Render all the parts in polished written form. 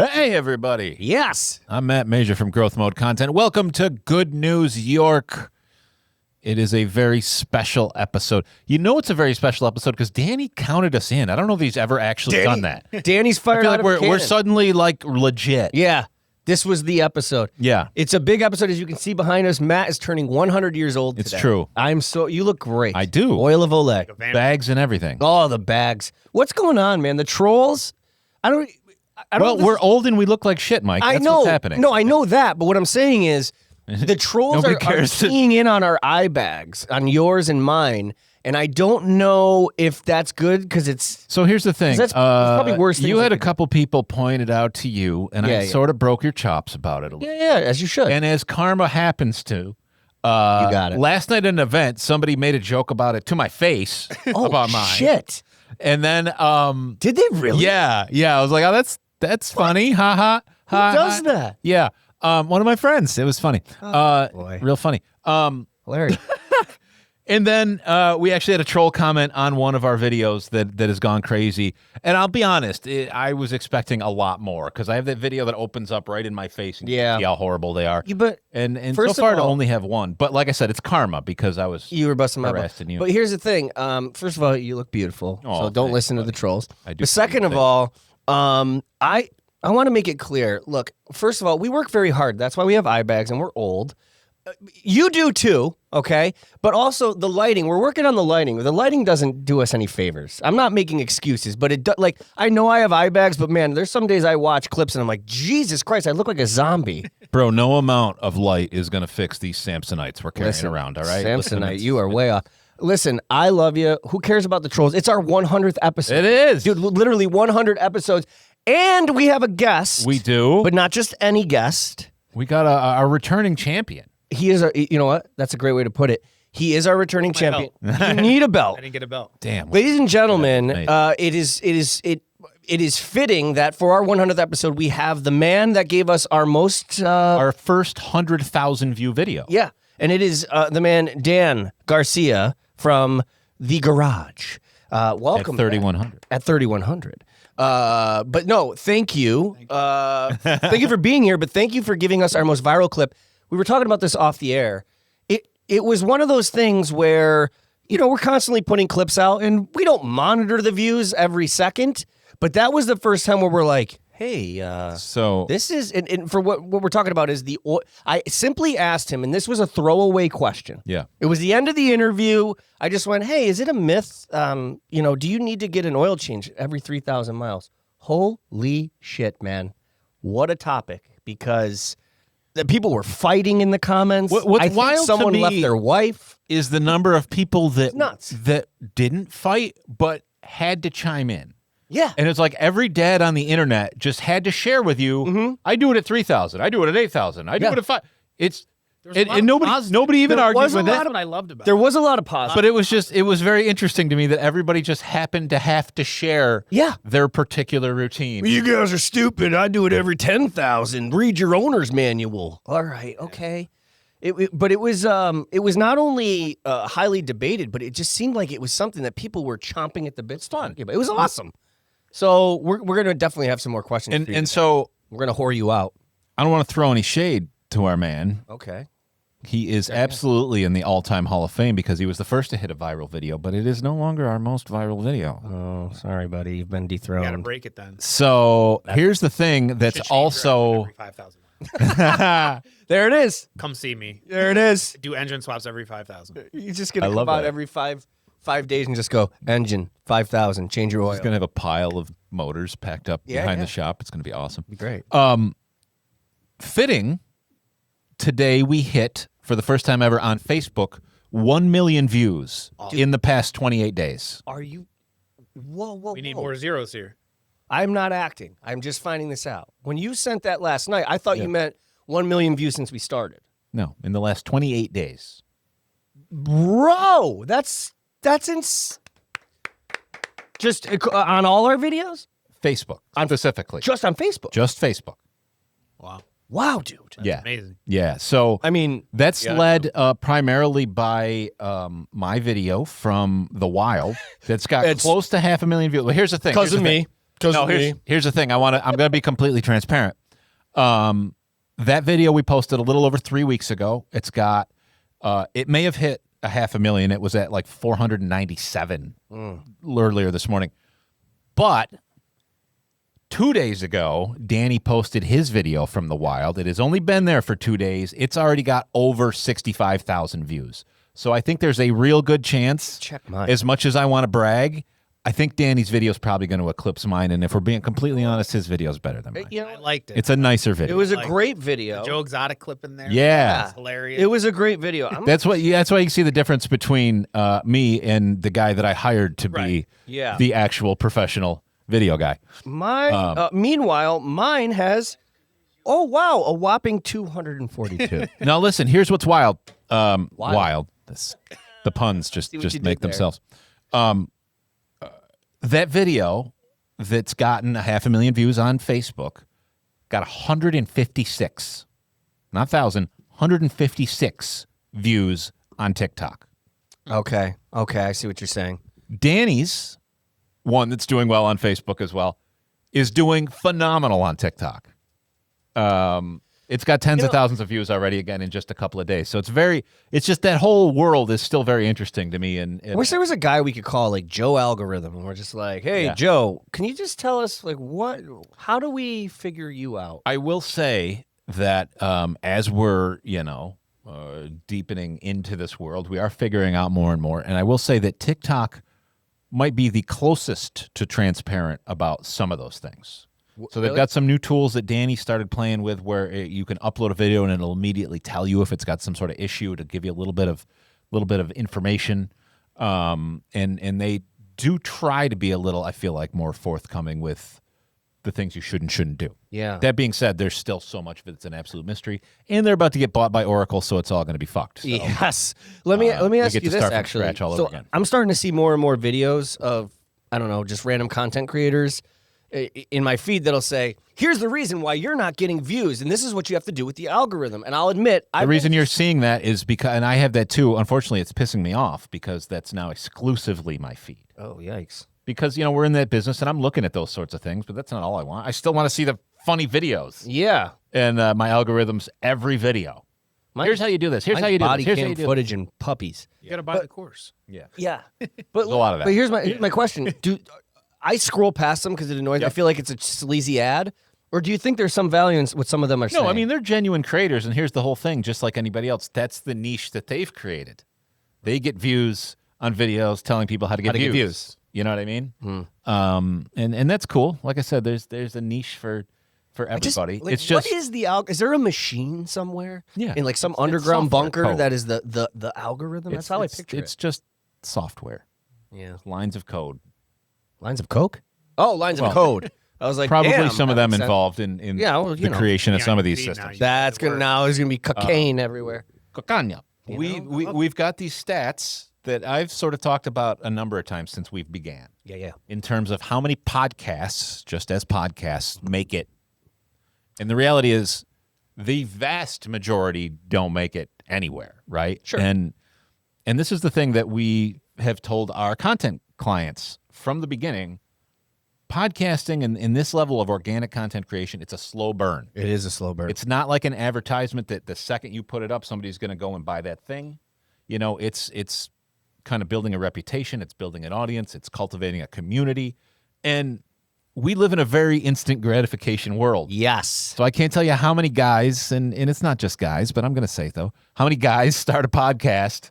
Hey, everybody. Yes. I'm Matt Major from Growth Mode Content. Welcome to Good News York. It is a very special episode. You know it's a very special episode because Danny counted us in. I don't know if he's ever actually done that. Danny's I fired feel out like of a we're cannon. suddenly like legit. Yeah. This was the episode. Yeah. It's a big episode, as you can see behind us. Matt is turning 100 years old It's today. true. You look great. I do. Oil of Olay. Bags and everything. Oh, the bags. What's going on, man? The trolls? I don't Well, know. we're old and we look like shit, Mike. I That's know. what's happening. No, I know that. But what I'm saying is the trolls Nobody are cares to- keying in on our eye bags, on yours and mine. And I don't know if that's good because it's... So here's the thing. That's probably worse things You I had a could do. couple people pointed out to you, and I sort of broke your chops about it a little. Yeah, as you should. And as karma happens to, you got it. Last night at an event, somebody made a joke about it to my face about mine. Shit. And then, Did they really? yeah, I was like, oh, that's funny, ha ha. Who does that? Yeah, one of my friends. It was funny, boy. real funny. Hilarious. And then we actually had a troll comment on one of our videos that has gone crazy. And I'll be honest, I was expecting a lot more because I have that video that opens up right in my face and you can see how horrible they are. But And first so far of to all- only have one. But like I said, it's karma because I was you were busting my harassing butt. you. But here's the thing. First of all, you look beautiful. Oh, so don't thanks, listen to buddy. the trolls. I do But second of thank all, I want to make it clear. Look, first of all, we work very hard. That's why we have eye bags and we're old. You do too, okay? But also the lighting. We're working on the lighting. The lighting doesn't do us any favors. I'm not making excuses, but I know I have eye bags, but man, there's some days I watch clips and I'm like, Jesus Christ, I look like a zombie. Bro, no amount of light is going to fix these Samsonites we're carrying around, all right? Samsonite, you are way off. Listen, I love you. Who cares about the trolls? It's our 100th episode. It is. Dude, literally 100 episodes. And we have a guest. We do. But not just any guest. We got a returning champion. He is you know what? That's a great way to put it. He is our returning champion. You need a belt. I didn't get a belt. Damn. Ladies and gentlemen, Nice. it is fitting that for our 100th episode, we have the man that gave us our most... Our first 100,000 view video. Yeah, and it is the man, Dan Garcia from The Garage. Welcome At 3,100. At 3,100. But no, thank you. Thank you for being here, but thank you for giving us our most viral clip. We were talking about this off the air. It was one of those things where, we're constantly putting clips out, and we don't monitor the views every second, but that was the first time where we're like, hey, So this is, and for what we're talking about is I simply asked him, and this was a throwaway question. yeah. It was the end of the interview. I just went, hey, is it a myth? Do you need to get an oil change every 3,000 miles? Holy shit, man. What a topic. Because the people were fighting in the comments. What's I think wild to someone me- left their wife. Is the number of people that Nuts. that didn't fight but had to chime in. Yeah. And it's like every dad on the internet just had to share with you, I do it at 3,000. I do it at 8,000. I do Yeah. it at 5. It's There was a lot and of nobody positive. even There argued was a with lot it. That's what I loved about There it. was a lot of positive. But it was very interesting to me that everybody just happened to have to share Yeah. their particular routine. You guys are stupid. I do it every 10,000. Read your owner's manual. All right. Okay. But it was not only highly debated, but it just seemed like it was something that people were chomping at the bit to talk about. It was awesome. So we're going to definitely have some more questions. for you And today. so We're going to whore you out. I don't want to throw any shade to our man. Okay. He is absolutely in the all-time Hall of Fame because he was the first to hit a viral video, but it is no longer our most viral video. Oh, sorry, buddy. You've been You got to dethroned. break it then. So here's the thing that's Should change your also every 5,000 miles. There it is. Come see me. There it is. Do engine swaps every 5,000. You're just going I to love come out that. every five days and just go, engine, 5,000, change your oil. he's going to have a pile of motors packed up behind yeah. the shop. It's going to be awesome. be great. Fitting, today we hit, for the first time ever on Facebook, 1 million views in the past 28 days. Are you? Whoa. We need more zeros here. I'm not acting. I'm just finding this out. When you sent that last night, I thought you meant 1 million views since we started. No, in the last 28 days. Bro, that's just on all our videos? Facebook, specifically. Just on Facebook. Just Facebook. Wow. Wow, dude. Yeah. Amazing. Yeah. So I mean, that's yeah. led primarily by my video from the wild that's got It's- close to 500,000 views. Well, here's the thing. because Here's of the thing. me. No, here's the thing. I'm gonna be completely transparent. That video we posted a little over 3 weeks ago. It's got it may have hit 500,000. It was at like 497 earlier this morning. But 2 days ago, Danny posted his video from the wild. It has only been there for 2 days. It's already got over 65,000 views. So I think there's a real good chance, check mine. As much as I want to brag, I think Danny's video is probably going to eclipse mine. And if we're being completely honest, his video is better than mine. I liked it. It's a nicer video. It was a great video. The Joe Exotic clip in there. Yeah. It's hilarious. It was a great video. That's why you can see the difference between me and the guy that I hired to be the actual professional video guy. Meanwhile, mine has, a whopping 242. Now listen, here's what's wild. Wild. The puns just make themselves. That video that's gotten 500,000 views on Facebook got 156, not 1,000, 156 views on TikTok. Okay, I see what you're saying. Danny's one that's doing well on Facebook as well is doing phenomenal on TikTok. It's got tens of thousands of views already again in just a couple of days. So it's just that whole world is still very interesting to me. And I wish there was a guy we could call like Joe Algorithm, and we're just like, hey, Joe, can you just tell us like how do we figure you out? I will say that as we're, deepening into this world, we are figuring out more and more. And I will say that TikTok might be the closest to transparent about some of those things. So they've got some new tools that Danny started playing with where you can upload a video and it'll immediately tell you if it's got some sort of issue to give you a little bit of information. And they do try to be a little, I feel like, more forthcoming with the things you should and shouldn't do. Yeah. That being said, there's still so much of it that's an absolute mystery, and they're about to get bought by Oracle, so it's all going to be fucked. So, yes. Let me ask you this, actually. Over again. I'm starting to see more and more videos of, I don't know, just random content creators in my feed that'll say, here's the reason why you're not getting views, and this is what you have to do with the algorithm. And I'll admit, the reason you're seeing that is because, and I have that too, unfortunately, it's pissing me off because that's now exclusively my feed. Oh, yikes. Because, we're in that business, and I'm looking at those sorts of things, but that's not all I want. I still want to see the funny videos. Yeah. And my algorithms, every video. Here's how you do this. Here's how you do this. Here's how you do footage and puppies. You got to buy the course. Yeah. But a lot of that. But here's my question. I scroll past them because it annoys me. I feel like it's a sleazy ad. Or do you think there's some value in what some of them are saying? No, I mean, they're genuine creators, and here's the whole thing, just like anybody else. That's the niche that they've created. They get views on videos telling people how to get views. You know what I mean? And that's cool. Like I said, there's a niche for everybody. It's just, what is the is there a machine somewhere? Yeah. In like some underground bunker that is the algorithm? That's how I picture it. It's just software. Yeah. Lines of code. Lines of coke? Oh, lines of code. I was like, probably some of them involved in the creation of some of these systems. That's good. Now there's gonna be cocaine everywhere. Cocaine. We've got these stats that I've sort of talked about a number of times since we've began. Yeah. In terms of how many podcasts, just as podcasts, make it. And the reality is, the vast majority don't make it anywhere, right? Sure. And this is the thing that we have told our content clients from the beginning. Podcasting and in this level of organic content creation, it's a slow burn. It is a slow burn. It's not like an advertisement that the second you put it up, somebody's going to go and buy that thing. It's kind of building a reputation. It's building an audience. It's cultivating a community. And we live in a very instant gratification world. Yes. So I can't tell you how many guys, and it's not just guys, but I'm going to say, though, how many guys start a podcast,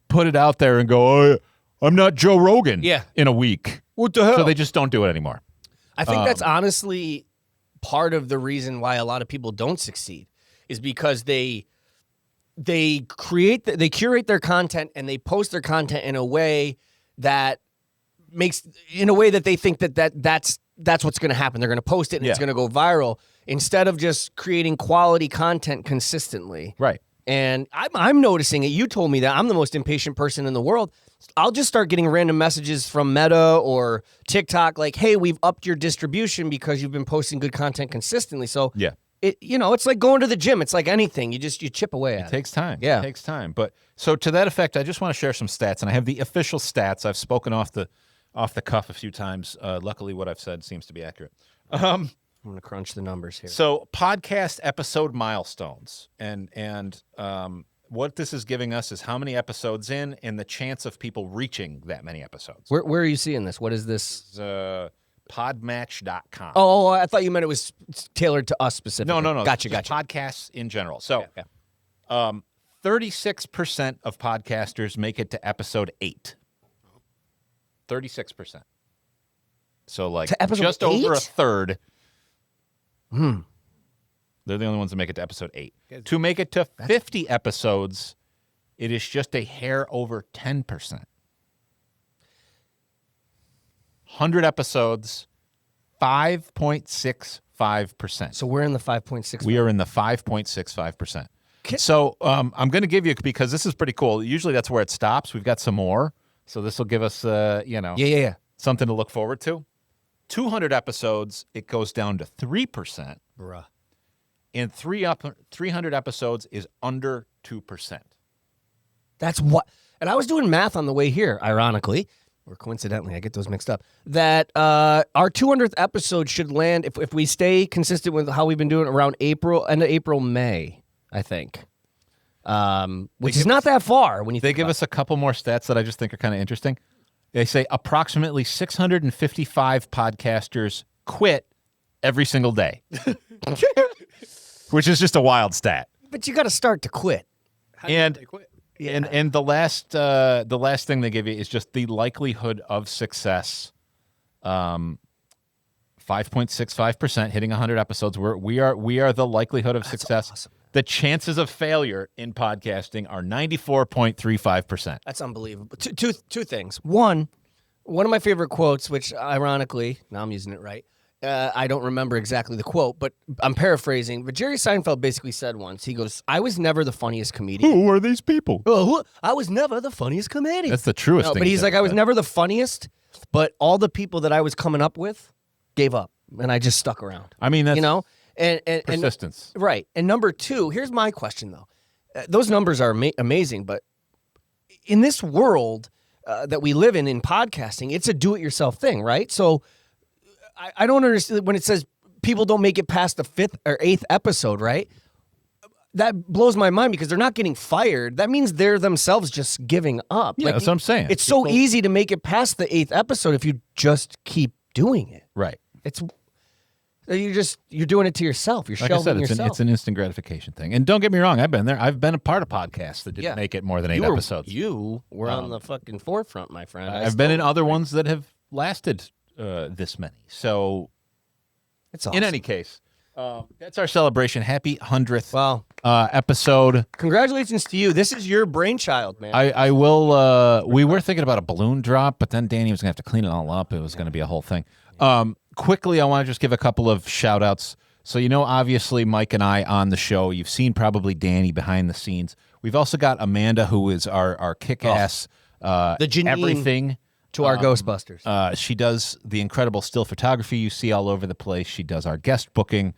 put it out there, and go, oh, I'm not Joe Rogan in a week. What the hell? So they just don't do it anymore. I think that's honestly part of the reason why a lot of people don't succeed is because they curate their content and they post their content in a way that they think that's what's going to happen. They're going to post it and it's going to go viral instead of just creating quality content consistently. Right. And I'm noticing it. You told me that I'm the most impatient person in the world. I'll just start getting random messages from Meta or TikTok like, hey, we've upped your distribution because you've been posting good content consistently. So it's like going to the gym. It's like anything. You chip away at it. It takes time. Yeah. It takes time. But so to that effect, I just want to share some stats, and I have the official stats. I've spoken off the off the cuff a few times. Luckily, what I've said seems to be accurate. I'm going to crunch the numbers here. So podcast episode milestones. And what this is giving us is how many episodes in and the chance of people reaching that many episodes. Where are you seeing this? What is this? Podmatch.com. Oh, I thought you meant it was tailored to us specifically. No. Gotcha. Podcasts in general. So, Okay. 36% of podcasters make it to episode 8. 36%. So, like, To episode just over a 8? third. They're the only ones that make it to episode 8. To make it to 50 episodes, it is just a hair over 10%. 100 episodes, 5.65%. So we're in the 5.6. We are in the 5.65%. So I'm going to give you, because this is pretty cool. Usually that's where it stops. We've got some more. So this will give us, Yeah. something to look forward to. 200 episodes, it goes down to 3%. Bruh. And 300 episodes is under 2%. That's what. And I was doing math on the way here, ironically, or coincidentally, I get those mixed up, that our 200th episode should land, if we stay consistent with how we've been doing, around end of April, May, I think. Which is not that far when you They think give about us a couple more stats that I just think are kind of interesting. They say approximately 655 podcasters quit every single day, which is just a wild stat. it. But you got to start to quit. And They quit. and the last thing they give you is just the likelihood of success. 5.65% hitting 100 episodes. We are the likelihood of success. Awesome. The chances of failure in podcasting are 94.35%. That's unbelievable. Two things. One of my favorite quotes, which ironically, now I'm using it right. I don't remember exactly the quote, but I'm paraphrasing. But Jerry Seinfeld basically said once, he goes, "I was never the funniest comedian." Who are these people? Oh, I was never the funniest comedian. That's the truest No, thing. but he's said like, I was about never the funniest, but all the people that I was coming up with gave up, and I just stuck around. that. I mean, that's and persistence. right. And number two, here's my question though. Those numbers are amazing, but in this world that we live in podcasting, it's a do-it-yourself thing, right? So I don't understand when it says people don't make it past the 5th or 8th episode, right? That blows my mind because they're not getting fired. That means they're themselves just giving up. Yeah, that's what I'm saying. It's so easy to make it past the 8th episode if you just keep doing it. Right. You're doing it to yourself. You're Like I shelving said, yourself. it's an instant gratification thing. And don't get me wrong, I've been there. I've been a part of podcasts that didn't make it more than 8 episodes. You were on the fucking forefront, my friend. I've been in other ones that have lasted this many. So, It's awesome. in any case, that's our celebration. Happy 100th Well, episode. congratulations to you. This is your brainchild, man. I will. We were thinking about a balloon drop, but then Danny was going to have to clean it all up. It was going to be a whole thing. Quickly, I want to just give a couple of shout outs. So, obviously, Mike and I on the show. You've seen probably Danny behind the scenes. We've also got Amanda, who is our kick-ass the Janine everything. to our Ghostbusters. She does the incredible still photography you see all over the place. She does our guest booking.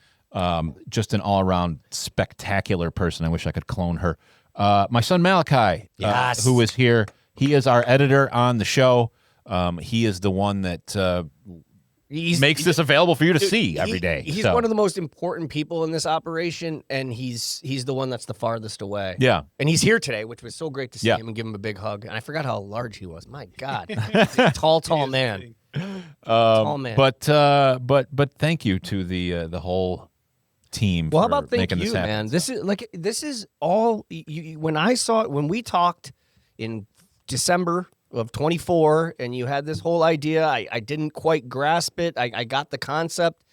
Just an all-around spectacular person. I wish I could clone her. My son Malachi, Yes. who is here, he is our editor on the show. He is the one that makes this available for you to see every day. He's So, one of the most important people in this operation, and he's the one that's the farthest away. yeah. And he's here today, which was so great to see Yeah. him and give him a big hug. And I forgot how large he was. My God, tall man. Tall man. But thank you to the whole team. Well, how for about thank making you, this happen. man? This is all. When we talked in December of 24, and you had this whole idea, I didn't quite grasp it. I got the concept.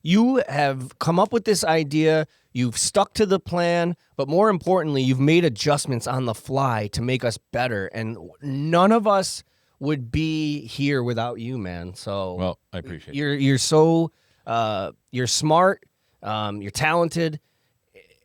You have come up with this idea. You've stuck to the plan, but more importantly, you've made adjustments on the fly to make us better. And none of us would be here without you, man. So, Well, I appreciate it. you're so you're smart, you're talented,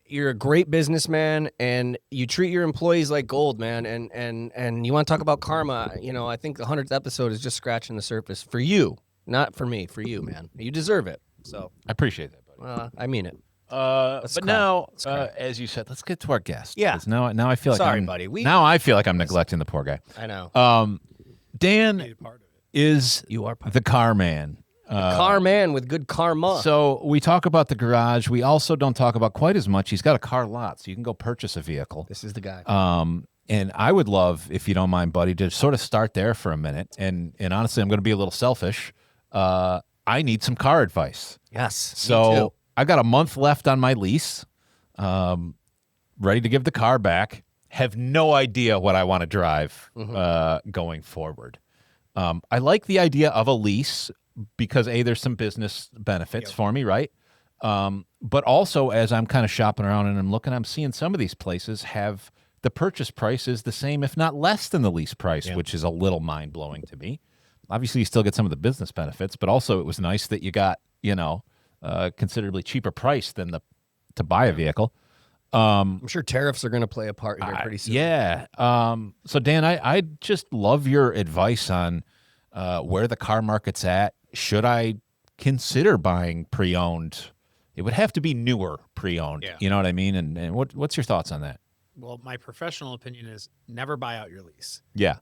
you're a great businessman, and you treat your employees like gold, man. And you want to talk about karma? I think the 100th episode is just scratching the surface for you, not for me. For you, man. You deserve it. So I appreciate that, buddy. I mean it. But cry. now, Let's cry. as you said, let's get to our guest. Yeah. 'Cause Now I feel like Sorry, I'm, buddy. now I feel like I'm neglecting the poor guy. I know. Dan, Made it part of it. is You are the car man. car man with good karma. So we talk about the garage. We also don't talk about quite as much. He's got a car lot, so you can go purchase a vehicle. This is the guy. And I would love, if you don't mind, buddy, to sort of start there for a minute. And honestly, I'm going to be a little selfish. I need some car advice. Yes. So I got a month left on my lease. Ready to give the car back. Have no idea what I want to drive going forward. I like the idea of a lease because, A, there's some business benefits for me, right? But also, as I'm kind of shopping around and I'm looking, I'm seeing some of these places have the purchase price is the same, if not less than the lease price, which is a little mind-blowing to me. Obviously, you still get some of the business benefits, but also it was nice that you got, considerably cheaper price than to buy a vehicle. I'm sure tariffs are going to play a part here pretty soon. Yeah. So, Dan, I just love your advice on where the car market's at. Should I consider buying pre-owned? It would have to be newer pre-owned. Yeah. You know what I mean? And what's your thoughts on that? Well, my professional opinion is never buy out your lease. Yeah.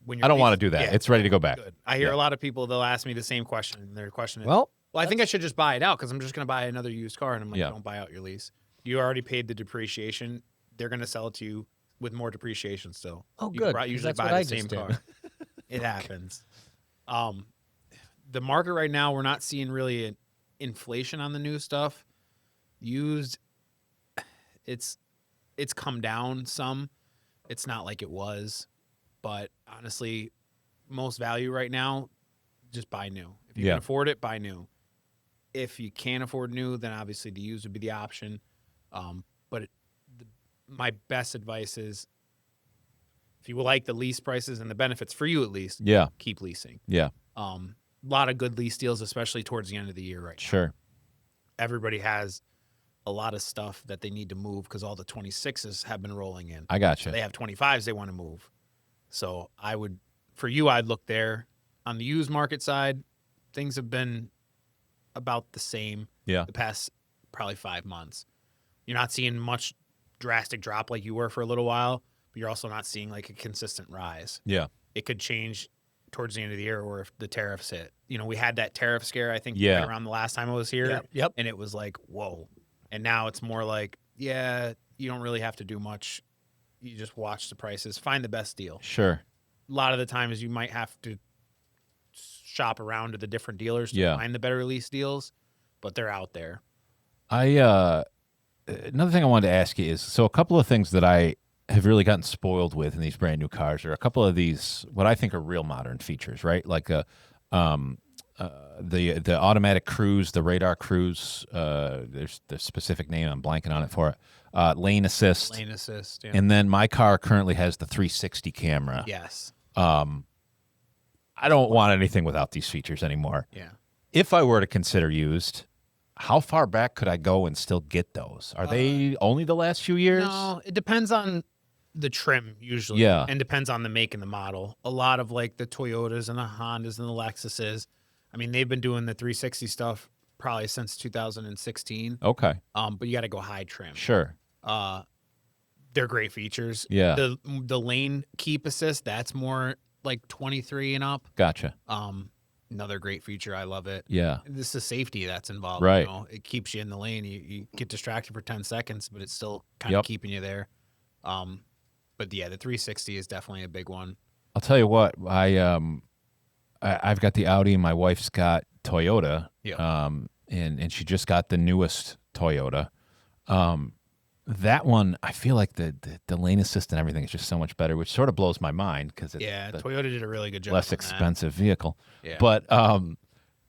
When I don't want to do that. Yeah, it's ready to go back. good. I hear a lot of people, they'll ask me the same question. And their question is, Well, I think I should just buy it out because I'm just going to buy another used car. And I'm like, Yeah. don't buy out your lease. You already paid the depreciation. They're going to sell it to you with more depreciation still. Oh, You good, could 'cause usually that's what buy I the same just did. car. It happens. The market right now, we're not seeing really an inflation on the new stuff. Used, it's come down some. It's not like it was, but honestly, most value right now, just buy new. If you Yeah. can afford it, buy new. If you can't afford new, then obviously the used would be the option. But my best advice is, if you like the lease prices and the benefits for you at least, Yeah. keep leasing. Yeah. A lot of good lease deals, especially towards the end of the year right now. Sure. Everybody has a lot of stuff that they need to move because all the 26s have been rolling in. I got you. They have 25s they want to move. So I'd look there. On the used market side, things have been about the same Yeah. the past probably 5 months. You're not seeing much drastic drop like you were for a little while, but you're also not seeing like a consistent rise. Yeah. It could change towards the end of the year or if the tariffs hit. We had that tariff scare, I think, Yeah. right around the last time I was here. Yep. And it was like, whoa. And now it's more like, yeah, you don't really have to do much. You just watch the prices, find the best deal. Sure. A lot of the times you might have to shop around to the different dealers to find the better lease deals, but they're out there. Another thing I wanted to ask you is, so a couple of things that I have really gotten spoiled with in these brand new cars are a couple of these, what I think are real modern features, right? Like the automatic cruise, the radar cruise, there's the specific name, I'm blanking on it for it. Lane assist. Lane assist. Yeah. And then my car currently has the 360 camera. Yes. I don't want anything without these features anymore. Yeah. If I were to consider used, how far back could I go and still get those? Are they only the last few years? No, it depends on the trim usually. Yeah. And depends on the make and the model. A lot of like the Toyotas and the Hondas and the Lexuses, I mean, they've been doing the 360 stuff probably since 2016. Okay. But you got to go high trim. Sure. They're great features. Yeah. The lane keep assist, that's more like 23 and up. Gotcha. Another great feature. I love it. Yeah. This is safety that's involved. Right. It keeps you in the lane. You get distracted for 10 seconds, but it's still kind of keeping you there. But yeah, the 360 is definitely a big one. I'll tell you what, I've got the Audi and my wife's got Toyota. Yeah. And she just got the newest Toyota. That one, I feel like the lane assist and everything is just so much better, which sort of blows my mind because it's Toyota did a really good job. less on expensive vehicle. Yeah. But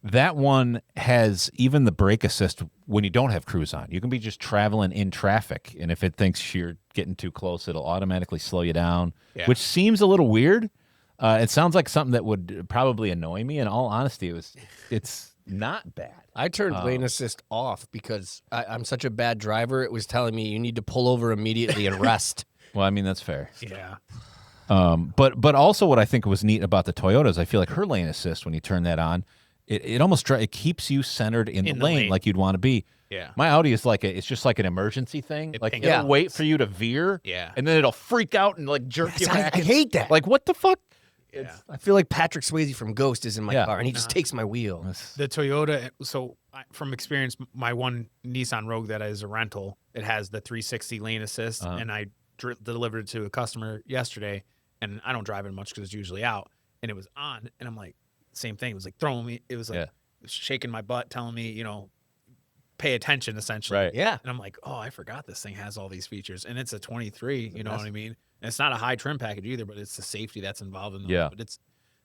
that one has even the brake assist when you don't have cruise on. You can be just traveling in traffic, and if it thinks you're getting too close, it'll automatically slow you down, which seems a little weird. It sounds like something that would probably annoy me. In all honesty, it's not bad. I turned lane assist off because I'm such a bad driver. It was telling me you need to pull over immediately and rest. Well, I mean, that's fair. that. Yeah. But also what I think was neat about the Toyota is I feel like her lane assist, when you turn that on, it almost it keeps you centered in the lane like you'd want to be. Yeah. My Audi is it's just like an emergency thing. Like it'll wait for you to veer. Yeah. And then it'll freak out and like jerk you back. I hate that. Like, what the fuck? I feel like Patrick Swayze from Ghost is in my Yeah. car, and he just takes my wheel. The Toyota, from experience, my one Nissan Rogue that is a rental, it has the 360 lane assist, and I delivered it to a customer yesterday, and I don't drive it much because it's usually out, and it was on, and I'm like, same thing. It was like throwing me, it was like it was shaking my butt, telling me, you know, pay attention, essentially. Right. Yeah. And I'm like, oh, I forgot this thing has all these features, and it's a 23, you know what I mean? And it's not a high trim package either, but it's the safety that's involved in those. Yeah. But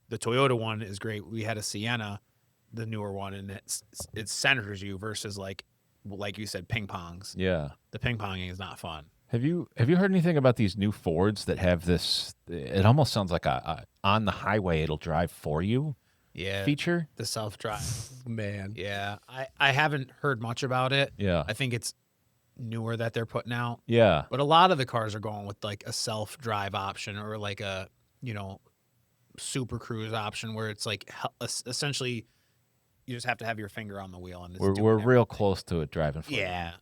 the Toyota one is great. We had a Sienna, the newer one, and it centers you versus like you said, ping pongs. Yeah. The ping ponging is not fun. Have you heard anything about these new Fords that have this? It almost sounds like a on the highway it'll drive for you feature. The self drive. Man. Yeah, I haven't heard much about it. Yeah. I think it's newer that they're putting out. Yeah. But a lot of the cars are going with like a self drive option or like a Super Cruise option where it's like essentially you just have to have your finger on the wheel and it's We're real close to it driving for you. Yeah.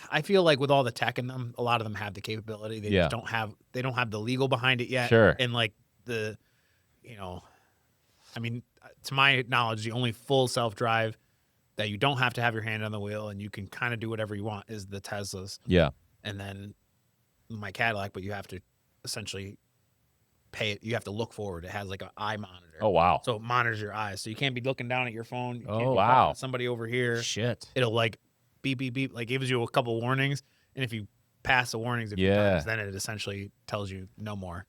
I feel like with all the tech in them, a lot of them have the capability. They just don't have the legal behind it yet. Sure. And like I mean, to my knowledge, the only full self-drive that you don't have to have your hand on the wheel and you can kind of do whatever you want is the Teslas. Yeah. And then my Cadillac, but you have to essentially pay it. You have to look forward. It has like an eye monitor. Oh, wow. So it monitors your eyes. So you can't be looking down at your phone. You can't be wow. talking to somebody over here. Shit. It'll like beep, beep, beep, like gives you a couple warnings. And if you pass the warnings a few times, then it essentially tells you no more.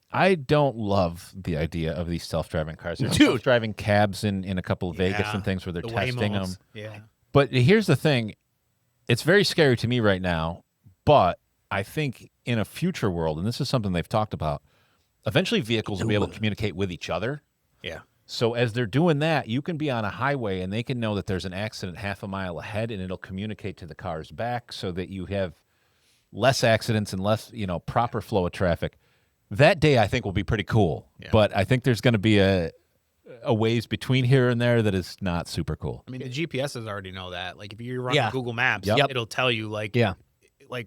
I don't love the idea of these self-driving cars. There's Dude. self-driving cabs in a couple of Vegas and things where they're The testing them. Waymos. Yeah. But here's the thing. It's very scary to me right now, but I think in a future world, and this is something they've talked about, eventually vehicles will be able to communicate with each other. Yeah. So as they're doing that, you can be on a highway and they can know that there's an accident half a mile ahead and it'll communicate to the cars back so that you have less accidents and less, proper flow of traffic. That day I think will be pretty cool. Yeah. But I think there's going to be a ways between here and there that is not super cool. I mean, the GPSs already know that. Like if you're running Google Maps, it'll tell you like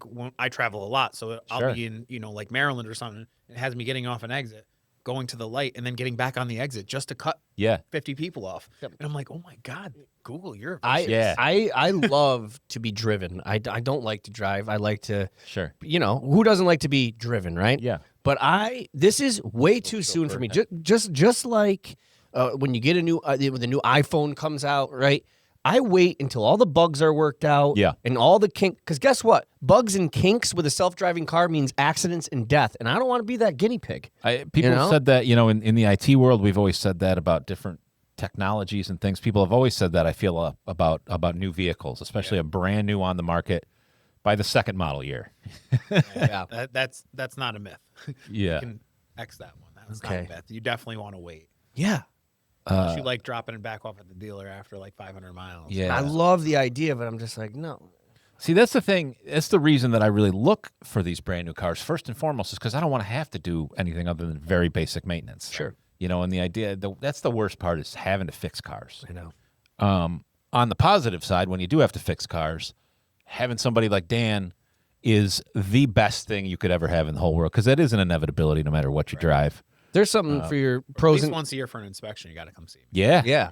when I travel a lot, so I'll be in, like Maryland or something. It has me getting off an exit, going to the light, and then getting back on the exit just to cut 50 people off. Yep. And I'm like, oh my God, Google, you're I love to be driven. I don't like to drive. I like to, who doesn't like to be driven, right? Yeah. But this is way too soon for me. Just like when you get when the new iPhone comes out, right? I wait until all the bugs are worked out. Yeah. And all the kink, because guess what? Bugs and kinks with a self-driving car means accidents and death. And I don't want to be that guinea pig. People said that, in the IT world, we've always said that about different technologies and things. People have always said that, I feel, about new vehicles, especially a brand new on the market by the second model year. That's not a myth. Yeah. You can X that one. That's not a myth. You definitely want to wait. Yeah. Unless you like dropping it back off at the dealer after like 500 miles. Yeah. I love the idea, but I'm just like, no. See, that's the thing. That's the reason that I really look for these brand new cars. First and foremost is because I don't want to have to do anything other than very basic maintenance. Sure. And the idea, that's the worst part is having to fix cars. I know. On the positive side, when you do have to fix cars, having somebody like Dan is the best thing you could ever have in the whole world because that is an inevitability no matter what you drive. There's something for your pros and once a year for an inspection, you got to come see me. Yeah. Yeah.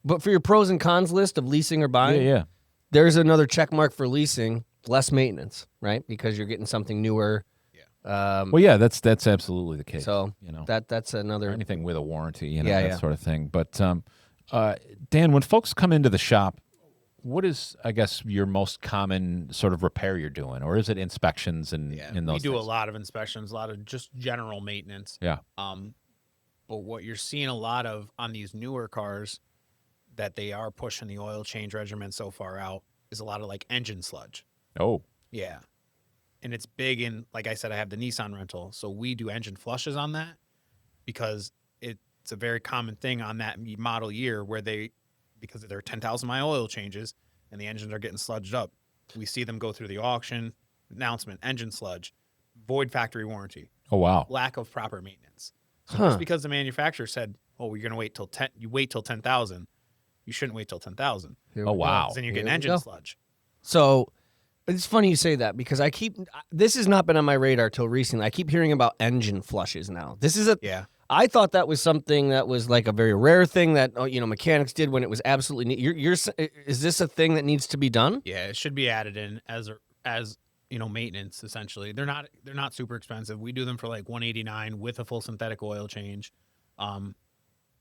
But for your pros and cons list of leasing or buying, there's another check mark for leasing, less maintenance, right? Because you're getting something newer. Yeah. That's absolutely the case. So, that's another anything with a warranty, that sort of thing. But Dan, when folks come into the shop, what is, I guess, your most common sort of repair you're doing? Or is it inspections and those we do things? a lot of inspections, a lot of just general maintenance. Yeah. But what you're seeing a lot of on these newer cars that they are pushing the oil change regimen so far out is a lot of like engine sludge. Oh. Yeah. And it's big in, like I said, I have the Nissan rental. So we do engine flushes on that because it's a very common thing on that model year where because of their 10,000 mile oil changes and the engines are getting sludged up. We see them go through the auction, announcement, engine sludge, void factory warranty. Oh, wow. Lack of proper maintenance. So just because the manufacturer said, oh, we're going to wait till 10,000, you shouldn't wait till 10,000. Oh, wow. Then you're getting engine sludge. So it's funny you say that because this has not been on my radar till recently. I keep hearing about engine flushes now. This is I thought that was something that was like a very rare thing that mechanics did when it was absolutely. Is this a thing that needs to be done? Yeah, it should be added in as maintenance. Essentially, they're not super expensive. We do them for like $189 with a full synthetic oil change, and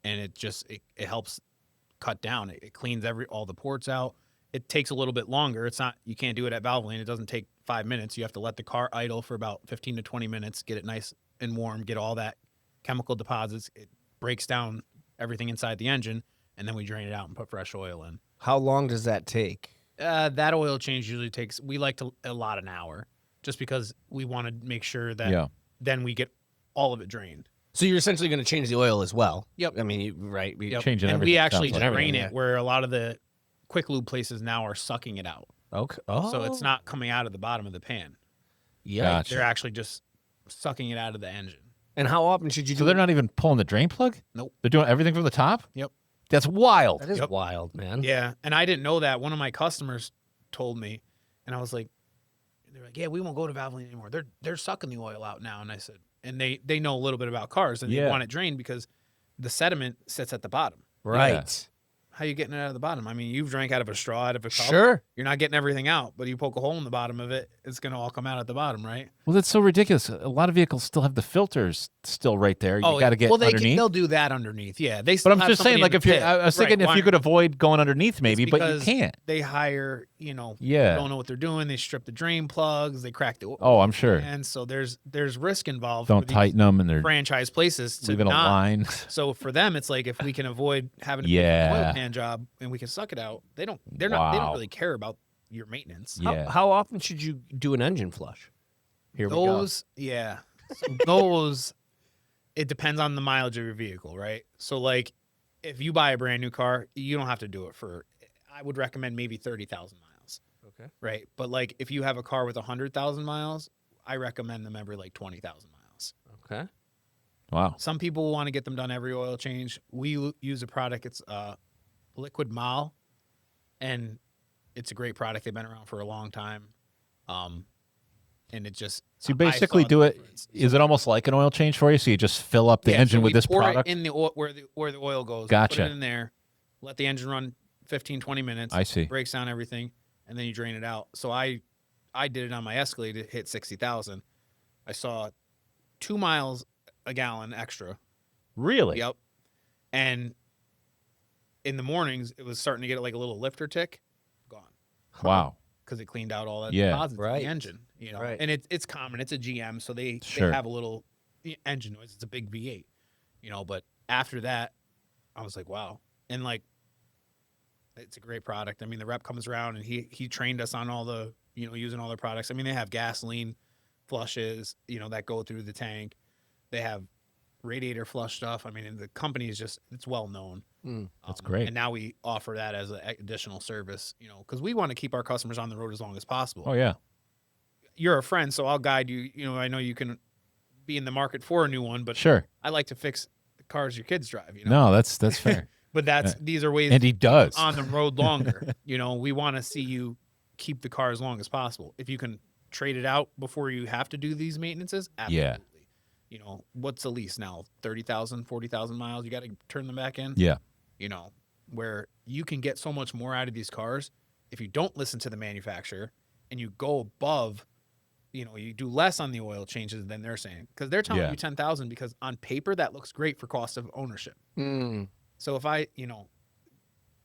it helps cut down. It cleans all the ports out. It takes a little bit longer. You can't do it at Valvoline. It doesn't take 5 minutes. You have to let the car idle for about 15 to 20 minutes, get it nice and warm, get all that chemical deposits. It breaks down everything inside the engine, and then we drain it out and put fresh oil in. How long does that take? That oil change usually takes, we like to allot an hour, just because we want to make sure that then we get all of it drained. So you're essentially going to change the oil as well. Yep. I mean, right. Changing and everything. we actually Sounds like. drain it where a lot of the quick lube places now are sucking it out. Okay. Oh. So it's not coming out of the bottom of the pan. Yeah. Gotcha. They're actually just sucking it out of the engine. And how often should you do So they're not even pulling the drain plug? Nope. They're doing everything from the top? Yep. That's wild. That is wild, man. Yeah. And I didn't know that. One of my customers told me, and I was like, they're like, yeah, we won't go to Valvoline anymore. They're sucking the oil out now. And I said, and they know a little bit about cars, and they want it drained because the sediment sits at the bottom. Right. Yeah. How are you getting it out of the bottom? I mean, you've drank out of a straw, out of a cup. Sure. You're not getting everything out, but you poke a hole in the bottom of it, it's going to all come out at the bottom, right? Well, that's so ridiculous. A lot of vehicles still have the filters still right there. You got to get underneath. They'll do that underneath. Yeah, they. But I'm just saying, like, if you're, I was thinking if you could avoid going underneath, maybe, but you can't. They hire, Yeah. don't know what they're doing. They strip the drain plugs. They crack the. Oh, I'm sure. And so there's risk involved. Don't tighten them, and they're franchise places to leaving a not. line. So for them, it's like if we can avoid having to do an oil pan job and we can suck it out, they don't really care about your maintenance. Yeah. How often should you do an engine flush? Here we go. Yeah. So those, it depends on the mileage of your vehicle, right? So like, if you buy a brand new car, you don't have to do it for. I would recommend maybe 30,000 miles. Okay. Right, but like if you have a car with 100,000 miles, I recommend them every like 20,000 miles. Okay. Wow. Some people want to get them done every oil change. We use a product. It's Liquid Mile, and it's a great product. They've been around for a long time. And it just So you basically do it. Is it almost like an oil change for you? So you just fill up the engine with this product? It in the oil, where the oil goes. Gotcha. Put it in there. Let the engine run 15, 20 minutes. I see. Breaks down everything, and then you drain it out. So I did it on my Escalade. It hit 60,000. I saw 2 miles a gallon extra. Really? Yep. And in the mornings, it was starting to get like a little lifter tick. Gone. Wow. Because it cleaned out all that Yeah. deposits in Right. the engine, Right. and it's common. It's a GM, so they have a little engine noise. It's a big V8, but after that, I was like, wow. And like, it's a great product. I mean, the rep comes around and he trained us on all the, using all their products. I mean, they have gasoline flushes, that go through the tank. They have radiator flush stuff. I mean, and the company is it's well known. That's great. And now we offer that as an additional service, because we want to keep our customers on the road as long as possible. Oh, yeah. You're a friend, so I'll guide you. I know you can be in the market for a new one, but Sure. I like to fix the cars your kids drive. No, that's fair. But these are ways And he does. on the road longer. We want to see you keep the car as long as possible. If you can trade it out before you have to do these maintenances, absolutely. Yeah. What's a lease now? 30,000, 40,000 miles. You got to turn them back in. Yeah. Where you can get so much more out of these cars if you don't listen to the manufacturer and you go above, you do less on the oil changes than they're saying, because they're telling you 10,000 because on paper that looks great for cost of ownership. So if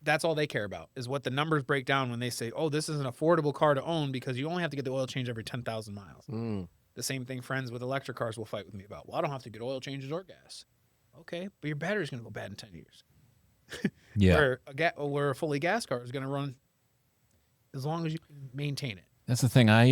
that's all they care about is what the numbers break down when they say, oh, this is an affordable car to own because you only have to get the oil change every 10,000 miles. The same thing friends with electric cars will fight with me about. Well, I don't have to get oil changes or gas. Okay, but your battery's going to go bad in 10 years. Yeah. Where a fully gas car is going to run as long as you can maintain it. That's the thing. I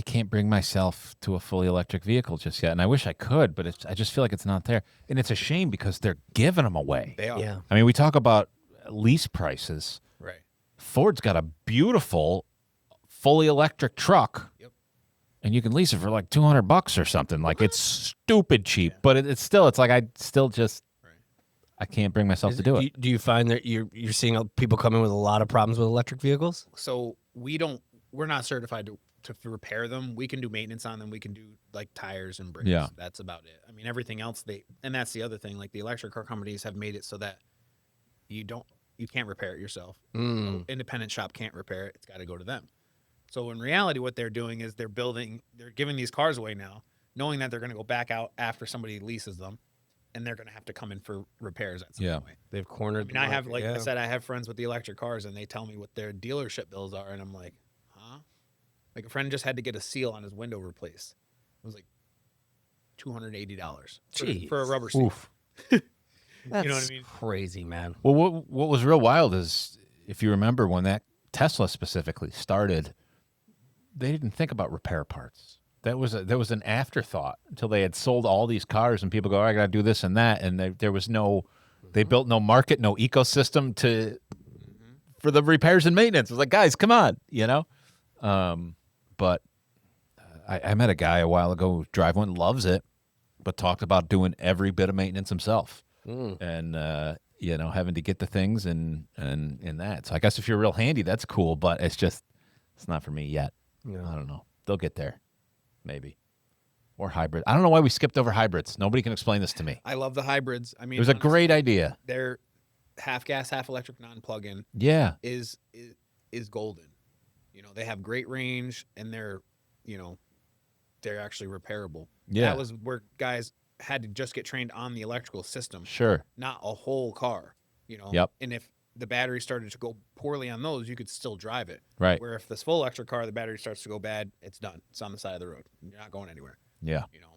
can't bring myself to a fully electric vehicle just yet, and I wish I could, but I just feel like it's not there, and it's a shame because they're giving them away. They are. Yeah. I mean, we talk about lease prices. Right. Ford's got a beautiful fully electric truck. Yep. And you can lease it for like $200 or something. Like, it's stupid cheap, but it's like I still just I can't bring myself to do it. Do you find that you're seeing people come in with a lot of problems with electric vehicles? So we're not certified to to repair them. We can do maintenance on them. We can do like tires and brakes. Yeah. That's about it. I mean, everything else and that's the other thing. Like the electric car companies have made it so that you can't repair it yourself. No independent shop can't repair it. It's got to go to them. So in reality, what they're doing is they're giving these cars away now, knowing that they're going to go back out after somebody leases them, and they're going to have to come in for repairs at some point. They've cornered. I mean, I said, I have friends with the electric cars, and they tell me what their dealership bills are, and I'm like, huh? Like a friend just had to get a seal on his window replaced. It was like $280 for a rubber seal. Oof. That's you know what I mean? crazy, man. Well, what was real wild is, if you remember, when that Tesla specifically started, they didn't think about repair parts. There was an afterthought until they had sold all these cars, and people go, I got to do this and that, and there was they built no market, no ecosystem for the repairs and maintenance. It was like, guys, come on, you know. But I met a guy a while ago who drive one, loves it, but talked about doing every bit of maintenance himself, and having to get the things and that. So I guess if you're real handy, that's cool, but it's not for me yet. Yeah. I don't know. They'll get there, maybe, or hybrid. I don't know why we skipped over hybrids. Nobody can explain this to me. I love the hybrids. I mean, It was a great idea. They're half gas, half electric, non-plug-in. Yeah. Is golden. You know, they have great range, and they're actually repairable. Yeah. That was where guys had to just get trained on the electrical system, Sure. not a whole car. You know. Yep. And if the battery started to go poorly on those, you could still drive it. Right. Where if this full electric car, the battery starts to go bad, it's done. It's on the side of the road. You're not going anywhere. Yeah. You know.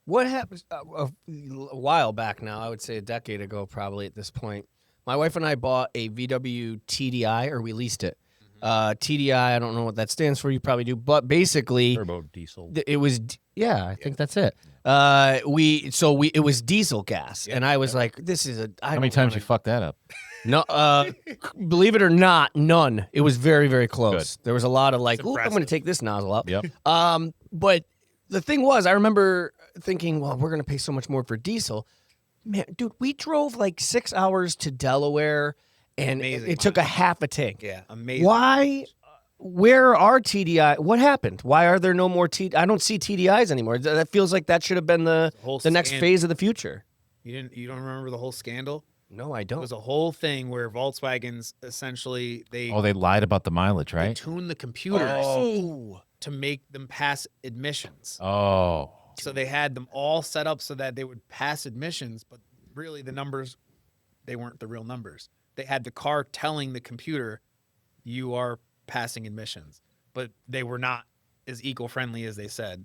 What happens a while back now, I would say a decade ago probably at this point, my wife and I bought a VW TDI, or we leased it. TDI, I don't know what that stands for. You probably do. But basically, Turbo diesel. it was, I think that's it. It was diesel gas. And I was like, this is How many times you fucked that up? No, believe it or not, none. It was very, very close. Good. There was a lot of like, It's I'm impressive. going to take this nozzle up. Yep. But the thing was, I remember thinking, well, we're going to pay so much more for diesel. Man, dude, we drove like 6 hours to Delaware, and Amazing it took a half a tank. Yeah, amazing. Why? Where are TDI? What happened? Why are there no more I don't see TDIs anymore. That feels like that should have been the next phase of the future. You don't remember the whole scandal? No, I It don't. was a whole thing where Volkswagens essentially they Lied about the mileage, they right? tuned the computers to make them pass admissions. Oh. So they had them all set up so that they would pass admissions, but really the numbers, they weren't the real numbers. They had the car telling the computer, you are passing admissions, but they were not as eco-friendly as they said.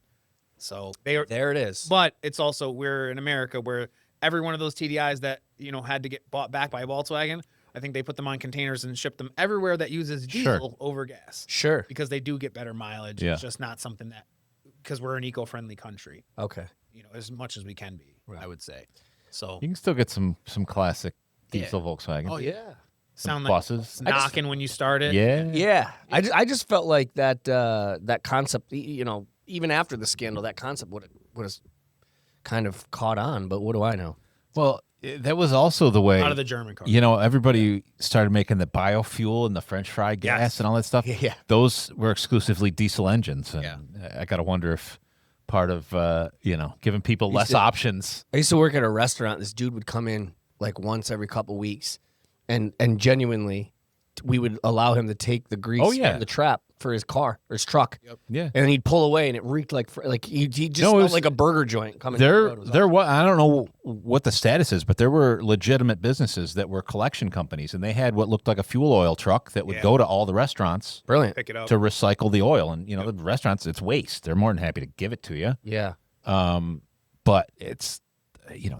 So there it is. But it's also, we're in America where every one of those TDIs that, had to get bought back by Volkswagen, I think they put them on containers and ship them everywhere that uses diesel over gas. Sure. Because they do get better mileage. Yeah. It's just not something that, because we're an eco-friendly country, Okay. as much as we can be, I would say. So You can still get some classic diesel Volkswagen. Oh, Yeah. sound like buses. knocking when you start it. Yeah. Yeah. I just felt like that concept, even after the scandal, that concept would have kind of caught on, but what do I know? Well, that was also the way. Out of the German car. Everybody started making the biofuel and the French fry gas and all that stuff. Yeah. Those were exclusively diesel engines. And Yeah. I got to wonder if part of, giving people less options. I used to work at a restaurant. This dude would come in like once every couple weeks, and genuinely, we would allow him to take the grease from the trap for his car or his truck. Yep. Yeah. And then he'd pull away, and it reeked like he just smelled like a burger joint coming. down the road. It was There was, I don't know what the status is, but there were legitimate businesses that were collection companies, and they had what looked like a fuel oil truck that would go to all the restaurants brilliant. Pick it up. to recycle the oil. And, the restaurants, it's waste. They're more than happy to give it to you. Yeah. But it's,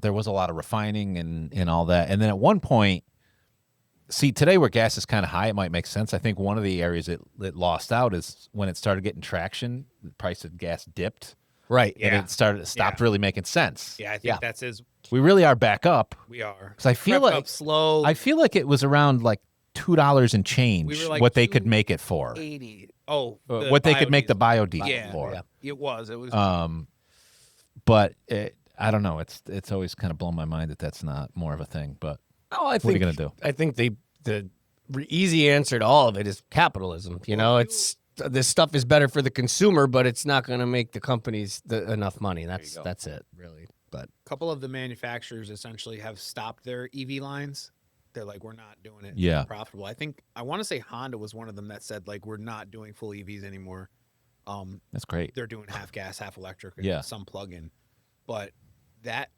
there was a lot of refining and all that. And then at one point, see, today where gas is kind of high, it might make sense. I think one of the areas it lost out is when it started getting traction, the price of gas dipped. Right. And it stopped really making sense. Yeah, I think that's his. We really are back up. We are. 'Cause I feel Crept like up slow. I feel like it was around like $2 and change We were like what they could make it for. 80. Oh, What they could make the biodiesel Yeah, for. yeah. It was. It was. But I don't know. It's always kind of blown my mind that that's not more of a thing. But Oh, I think, what are you gonna do? I think the easy answer to all of it is capitalism. It's this stuff is better for the consumer, but it's not going to make the companies enough money. That's it, really. But A couple of the manufacturers essentially have stopped their EV lines. They're like, we're not doing it. Yeah. Profitable. I want to say Honda was one of them that said like, we're not doing full EVs anymore. That's great. They're doing half gas, half electric, and Yeah. some plug-in. But that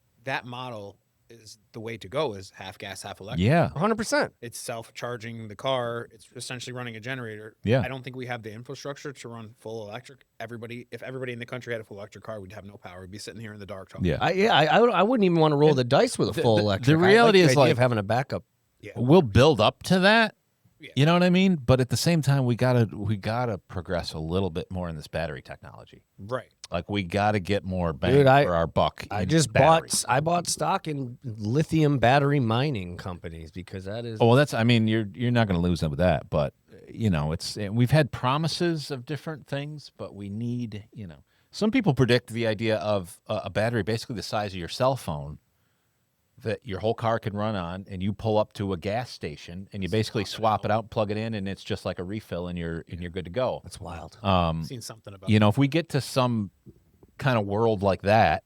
model is the way to go, is half gas, half electric. Yeah. 100%. It's self-charging the car. It's essentially running a generator. Yeah. I don't think we have the infrastructure to run full electric. If everybody in the country had a full electric car, we'd have no power. We'd be sitting here in the dark talking. Yeah. I wouldn't even want to roll the dice with a full electric. The reality I like is the idea like of having a backup. Yeah. we'll build up to that. Yeah. You know what I mean? But at the same time, we gotta progress a little bit more in this battery technology. Right. Like we gotta get more bang Dude, for our buck. I in just batteries. bought stock in lithium battery mining companies because that is. Oh, well, that's. I mean, you're not going to lose them with that, but you know, we've had promises of different things, but we need. You know, some people predict the idea of a battery basically the size of your cell phone that your whole car can run on, and you pull up to a gas station and you basically swap it out, plug it in, and it's just like a refill, and you're good to go. That's wild. I've seen something about You know, if we get to some kind of world like that,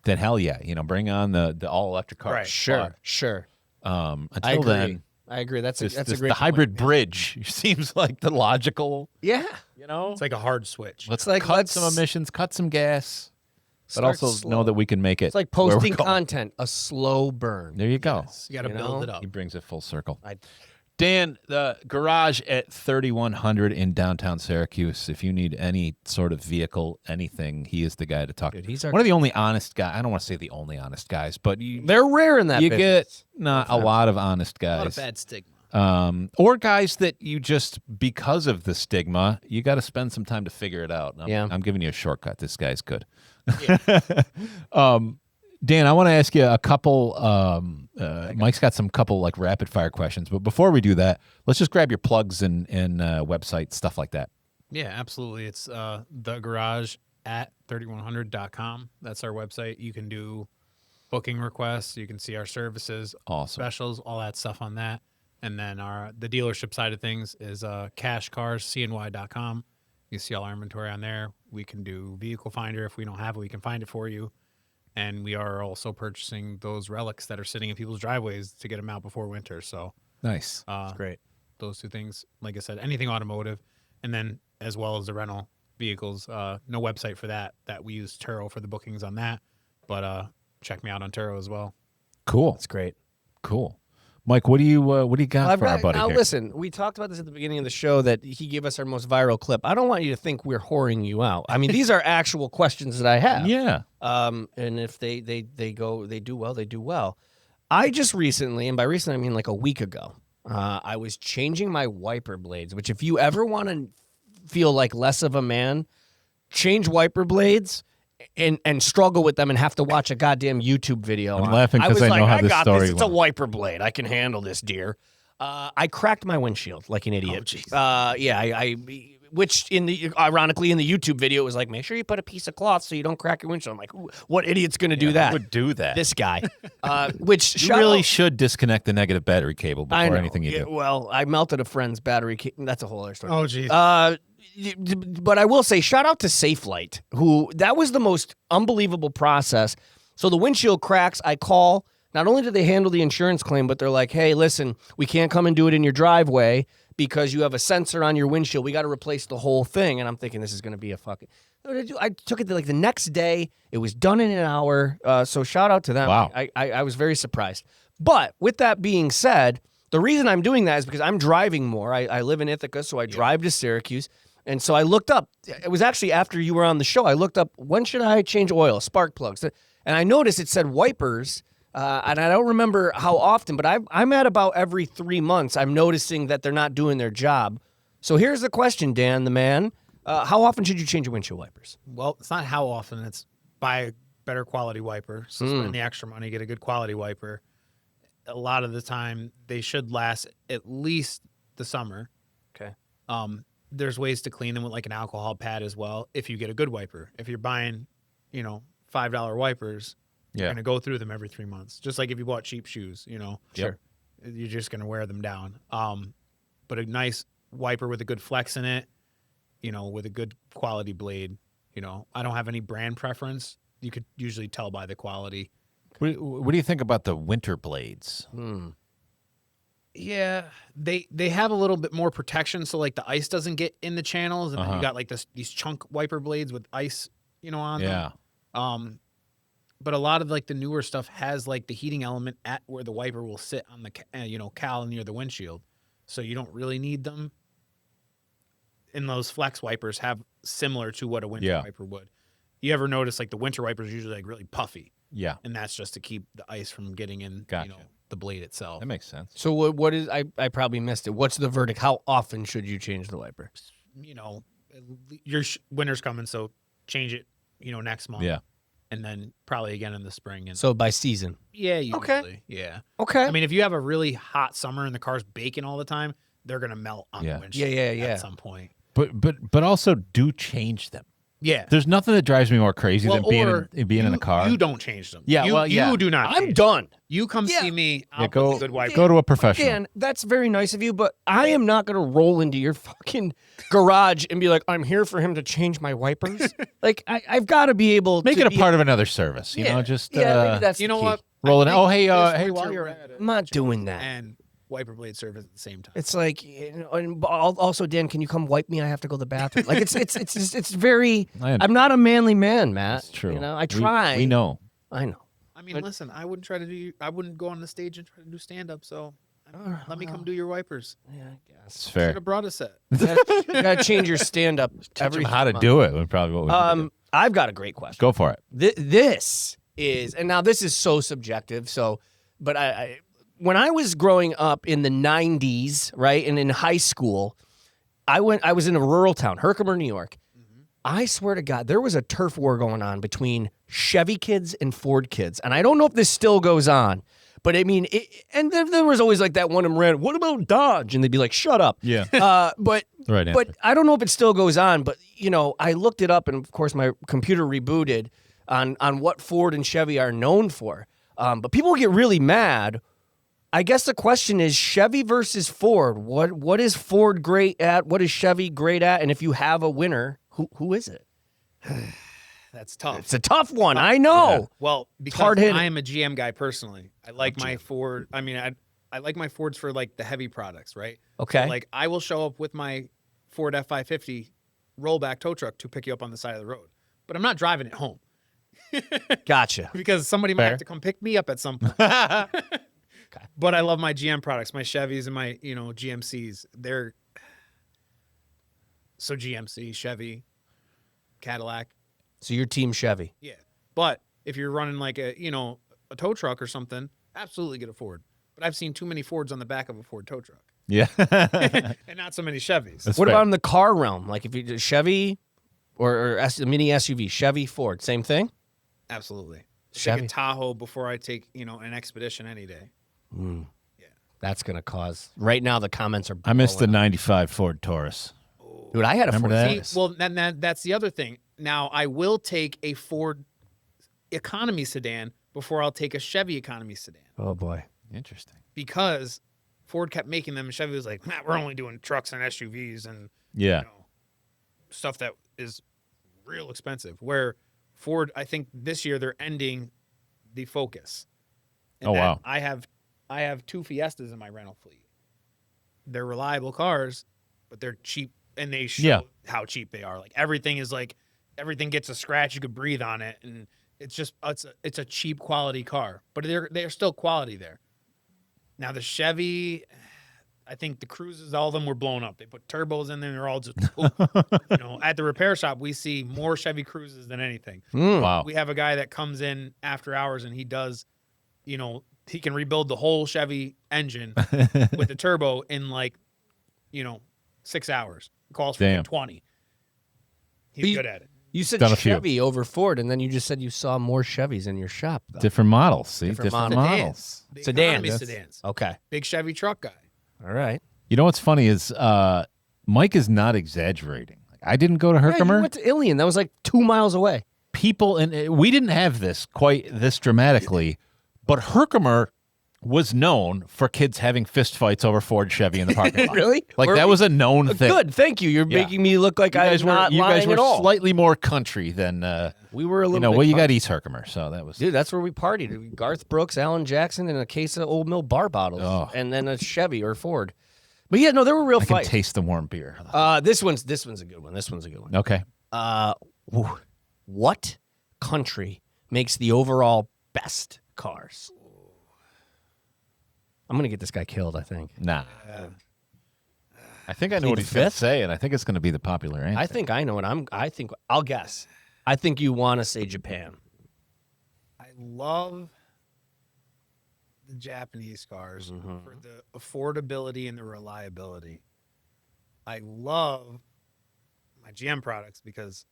then hell yeah, you know, bring on the all electric car. Right. Sure. Until I agree. then, I agree. That's a great the point. hybrid bridge seems like the logical. Yeah. You know, It's like a hard switch. let's like, cut let's some emissions, cut some gas, but start also slow. know that we can make it. It's like where we're posting going. content, a slow burn. There you go. You got to You build know? it up. He brings it full circle. I- Dan, the garage at 3100 in downtown Syracuse. If you need any sort of vehicle, anything, he is the guy to talk to. Dude, he's our- One of the only honest guys. I don't want to say the only honest guys, but They're rare in that you business. get not a lot of honest A lot of guys. bad stigma. Or guys that you just, because of the stigma, you got to spend some time to figure it out. I'm giving you a shortcut. This guy's good. Dan, I want to ask you a couple. Mike's got some couple like rapid fire questions, but before we do that, let's just grab your plugs and website stuff like that. Yeah, absolutely. It's the garage at 3100.com. That's our website. You can do booking requests. You can see our services, Awesome. specials, all that stuff on that. And then the dealership side of things is cashcarscny.com. You see all our inventory on there. We can do vehicle finder. If we don't have it, we can find it for you. And we are also purchasing those relics that are sitting in people's driveways to get them out before winter. So Nice. Great. those two things, like I said, anything automotive, and then as well as the rental vehicles. No website for that we use Turo for the bookings on that, but check me out on Turo as well. Cool. That's great. Cool. Mike, what do you got for our buddy now here? listen, we talked about this at the beginning of the show that he gave us our most viral clip. I don't want you to think we're whoring you out. I mean, these are actual questions that I have. Yeah. And if they do well, they do well. I just recently, and by recent I mean like a week ago, I was changing my wiper blades, which if you ever want to feel like less of a man, change wiper blades and struggle with them and have to watch a goddamn YouTube video. I'm laughing because I know how this story It's a went. wiper blade. I can handle this, dear. I cracked my windshield like an idiot. jeez. Which ironically in the YouTube video it was like, make sure you put a piece of cloth so you don't crack your windshield. I'm like, what idiot's gonna do that? Who would do that? This guy. Which you shout really out- should disconnect the negative battery cable I before know. anything you Yeah, do. well, I melted a friend's battery. That's a whole other story. Oh, geez. But I will say, shout out to SafeLight, who that was the most unbelievable process. So the windshield cracks, I call. Not only do they handle the insurance claim, but they're like, hey, listen, we can't come and do it in your driveway because you have a sensor on your windshield. We got to replace the whole thing. And I'm thinking this is going to be a fucking... I took it like the next day. It was done in an hour. So shout out to them. Wow. I was very surprised. But with that being said, the reason I'm doing that is because I'm driving more. I live in Ithaca, so I drive to Syracuse. And so I looked up. It was actually after you were on the show. I looked up, when should I change oil, spark plugs? And I noticed it said wipers. And I don't remember how often, but I'm at about every 3 months. I'm noticing that they're not doing their job. So here's the question, Dan, the man. How often should you change your windshield wipers? Well, it's not how often. It's buy a better quality wiper. So spend the extra money, get a good quality wiper. A lot of the time, they should last at least the summer. Okay. There's ways to clean them with like an alcohol pad as well if you get a good wiper. If you're buying, $5 wipers, you're going to go through them every 3 months. Just like if you bought cheap shoes, Sure. you're just going to wear them down. But a nice wiper with a good flex in it, with a good quality blade. I don't have any brand preference. You could usually tell by the quality. What do you think about the winter blades? Yeah, they have a little bit more protection, so like the ice doesn't get in the channels, and then you got like these chunk wiper blades with ice, on them. But a lot of like the newer stuff has like the heating element at where the wiper will sit on the cowl near the windshield, so you don't really need them. And those flex wipers have similar to what a winter wiper would. You ever notice like the winter wipers are usually like really puffy? Yeah, and that's just to keep the ice from getting in. Gotcha. The blade itself. That makes sense. So what is I probably missed it. What's the verdict? How often should you change the wiper? Your winter's coming, so change it. Next month. Yeah. And then probably again in the spring. And So by season. yeah, usually. Okay. Yeah. Okay. I mean, if you have a really hot summer and the car's baking all the time, they're gonna melt on the windshield. Yeah. At some point. But also do change them. Yeah. There's nothing that drives me more crazy than being in a car. You don't change them. Yeah, You do not. I'm done. You come see me. I'll go put the good wiper. go to a professional. Dan, that's very nice of you, but I am not going to roll into your fucking garage and be like, I'm here for him to change my wipers. Like, I've got to be able to Make it a be- part of another service. You know, just maybe that's You the know key. what? roll it. I Oh, think hey, this while winter you're we're at it, I'm not doing that. and wiper blade service at the same time. It's like, and also, Dan, can you come wipe me? I have to go to the bathroom. Like, it's very. I'm not a manly man, Matt. That's true. I try. We know. I know. I mean, listen, I wouldn't try to do. I wouldn't go on the stage and try to do stand up. So let me come do your wipers. Yeah, I guess. It's Should fair. have brought a set. You gotta change your stand up every How to month. do it would probably what we would do. I've got a great question. Go for it. This is, and now this is so subjective. So, but I when I was growing up in the 90s, right, and in high school, I was in a rural town, Herkimer, New York. I swear to God, there was a turf war going on between Chevy kids and Ford kids. And I don't know if this still goes on, but I mean, and there was always like that one in red, what about Dodge? And they'd be like, shut up. Yeah. But Right but answer. I don't know if it still goes on, but I looked it up, and of course my computer rebooted on what Ford and Chevy are known for. But people get really mad. I guess the question is Chevy versus Ford. What is Ford great at? What is Chevy great at? And if you have a winner, who is it? That's tough. It's a tough one. I know. Yeah. Well, because hard-hitting. I am a GM guy personally. I like my Ford. I mean, I like my Fords for like the heavy products, right? Okay. So, like I will show up with my Ford F550 rollback tow truck to pick you up on the side of the road, but I'm not driving it home Gotcha. because somebody might Fair. have to come pick me up at some point. But I love my GM products, my Chevys and my GMCs. They're so GMC, Chevy, Cadillac. So your team Chevy. Yeah. But if you're running like a a tow truck or something, absolutely get a Ford. But I've seen too many Fords on the back of a Ford tow truck. Yeah. And not so many Chevys. That's What fair. about in the car realm? Like if you did Chevy or a mini SUV, Chevy, Ford, same thing? Absolutely. Chevy. Take a Tahoe before I take, an Expedition any day. That's going to cause. Right now, the comments are. I missed the blowing up. 95 Ford Taurus. Dude, I had a Remember Ford that? Taurus. Well, then that's the other thing. Now, I will take a Ford economy sedan before I'll take a Chevy economy sedan Oh, boy. Interesting. because Ford kept making them and Chevy was like, Matt, we're only doing trucks and SUVs and Yeah. stuff that is real expensive. Where Ford, I think this year they're ending the Focus. And Oh, that- wow. I have two Fiestas in my rental fleet. They're reliable cars, but they're cheap, and they show how cheap they are. Like everything gets a scratch, you could breathe on it, and it's a cheap quality car, but they're still quality there. Now the Chevy, I think the Cruises, all of them were blown up. They put turbos in there, and they're all just at the repair shop we see more Chevy Cruises than anything. Wow. We have a guy that comes in after hours and he does, he can rebuild the whole Chevy engine with the turbo in 6 hours. Calls for Damn. 20. But He's you- good at it. You said Done a few. Chevy over Ford, and then you just said you saw more Chevys in your shop. Though. Different models. See? Different Different models. models. The Sedans. economy That's- sedans. Okay. Big Chevy truck guy. All right. You know what's funny is Mike is not exaggerating. I didn't go to Yeah, Herkimer. you went to Ilion. That was like 2 miles away. People, and we didn't have this quite this dramatically, but Herkimer was known for kids having fist fights over Ford Chevy in the parking lot. Really? Like that was a known thing. Good, thank you. You're making me look like I'm not you lying guys were at all. slightly more country than We were a little. you know. bit Well, you got country. East Herkimer, so that was. Dude, that's where we partied. Garth Brooks, Alan Jackson, and a case of Old Mill bar bottles, and then a Chevy or Ford. But yeah, no, there were real I can fights. taste the warm beer. This one's a good one. This one's a good one. Okay. What country makes the overall best cars? I'm gonna get this guy killed, I think. Nah. I think I know Plead what he's going to fifth? say, and I think it's going to be the popular answer. I think I know what I'll guess. I think you want to say Japan. I love the Japanese cars for the affordability and the reliability. I love my GM products because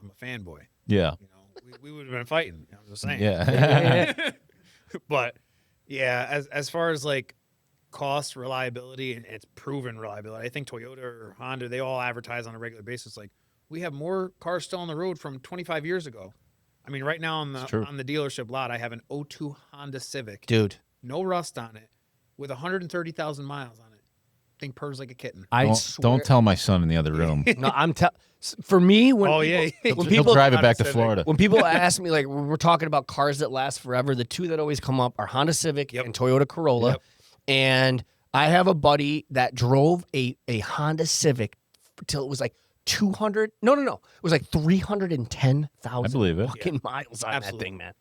I'm a fanboy. Yeah. You know, we would have been fighting. I'm just saying. Yeah. But yeah, as far as like cost, reliability, and it's proven reliability, I think Toyota or Honda, they all advertise on a regular basis like we have more cars still on the road from 25 years ago. I mean, right now on the dealership lot, I have an 02 Honda Civic, Dude, no rust on it, with 130,000 miles on it. Thing purrs like a kitten. I Don't, swear. don't tell my son in the other room. No, for me, when He'll people drive it back to Civic. Florida. when people ask me, like, we're talking about cars that last forever, the two that always come up are Honda Civic and Toyota Corolla. Yep. And I have a buddy that drove a Honda Civic till it was like 200. No. It was like 310,000 I believe it. fucking miles on Absolutely. that thing, man.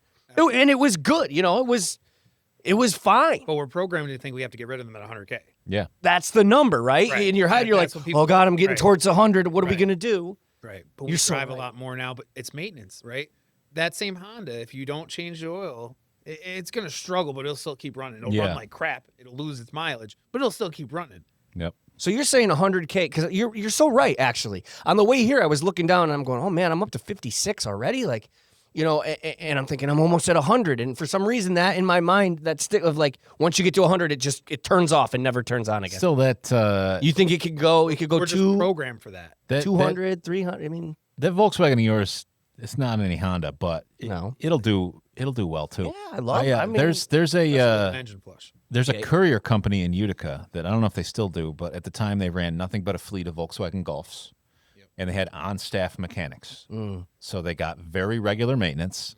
And it was good. You know, it was fine. But we're programmed to think we have to get rid of them at 100K. Yeah. That's the number, right? Right. In your head, you're like, That's what people- oh, God, I'm getting right. towards 100. What are we Right. going to do? Right. But we You're so drive right. a lot more now, but it's maintenance, right? That same Honda, if you don't change the oil, it's going to struggle, but it'll still keep running. It'll run like crap. It'll lose its mileage, but it'll still keep running. Yep. So you're saying 100K, because you're so right, actually. On the way here, I was looking down, and I'm going, oh, man, I'm up to 56 already? Like, you know, and I'm thinking I'm almost at 100. And for some reason, that in my mind, that stick of like, once you get to 100, it turns off and never turns on again. Still that You think it could go We're just programmed for that. 200, 300? I mean, that Volkswagen of yours, it's not any Honda, but No. it'll do well too. yeah, I love it. I mean, there's That's a an engine flush. there's a courier company in Utica that I don't know if they still do, but at the time they ran nothing but a fleet of Volkswagen Golfs, and they had on-staff mechanics. So they got very regular maintenance.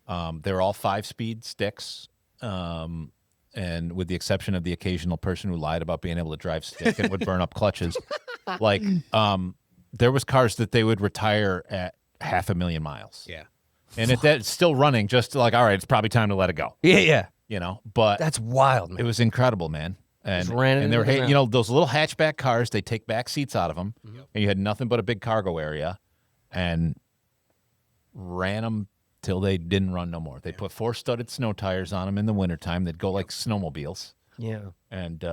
They're all 5-speed sticks, and with the exception of the occasional person who lied about being able to drive stick and would burn up clutches, like there was cars that they would retire at 500,000 miles. Yeah. And that's still running, just like, all right, it's probably time to let it go. yeah. You know, but That's wild, man. it was incredible, man. And, Just ran it and they were, into the ground. you know, those little hatchback cars, they take back seats out of them, and you had nothing but a big cargo area, and ran them till they didn't run no more. They put 4 studded snow tires on them in the wintertime. They'd go like snowmobiles, Yeah. and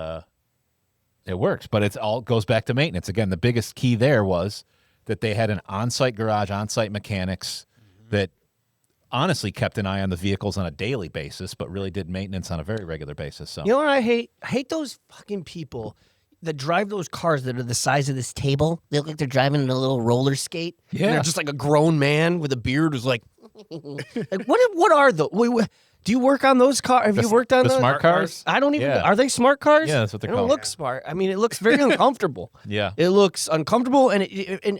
it works. But it all goes back to maintenance. Again, the biggest key there was that they had an on-site garage, on-site mechanics that honestly kept an eye on the vehicles on a daily basis, but really did maintenance on a very regular basis. So You know what I hate? I hate those fucking people that drive those cars that are the size of this table. They look like they're driving a little roller skate. And Yeah. they're just like a grown man with a beard who's like, like what are those? Do you work on those cars? Have you worked on the those? smart cars? I don't even. Yeah. Are they smart cars? Yeah, that's what they're They don't called. look smart. I mean, it looks very uncomfortable. Yeah. It looks uncomfortable, and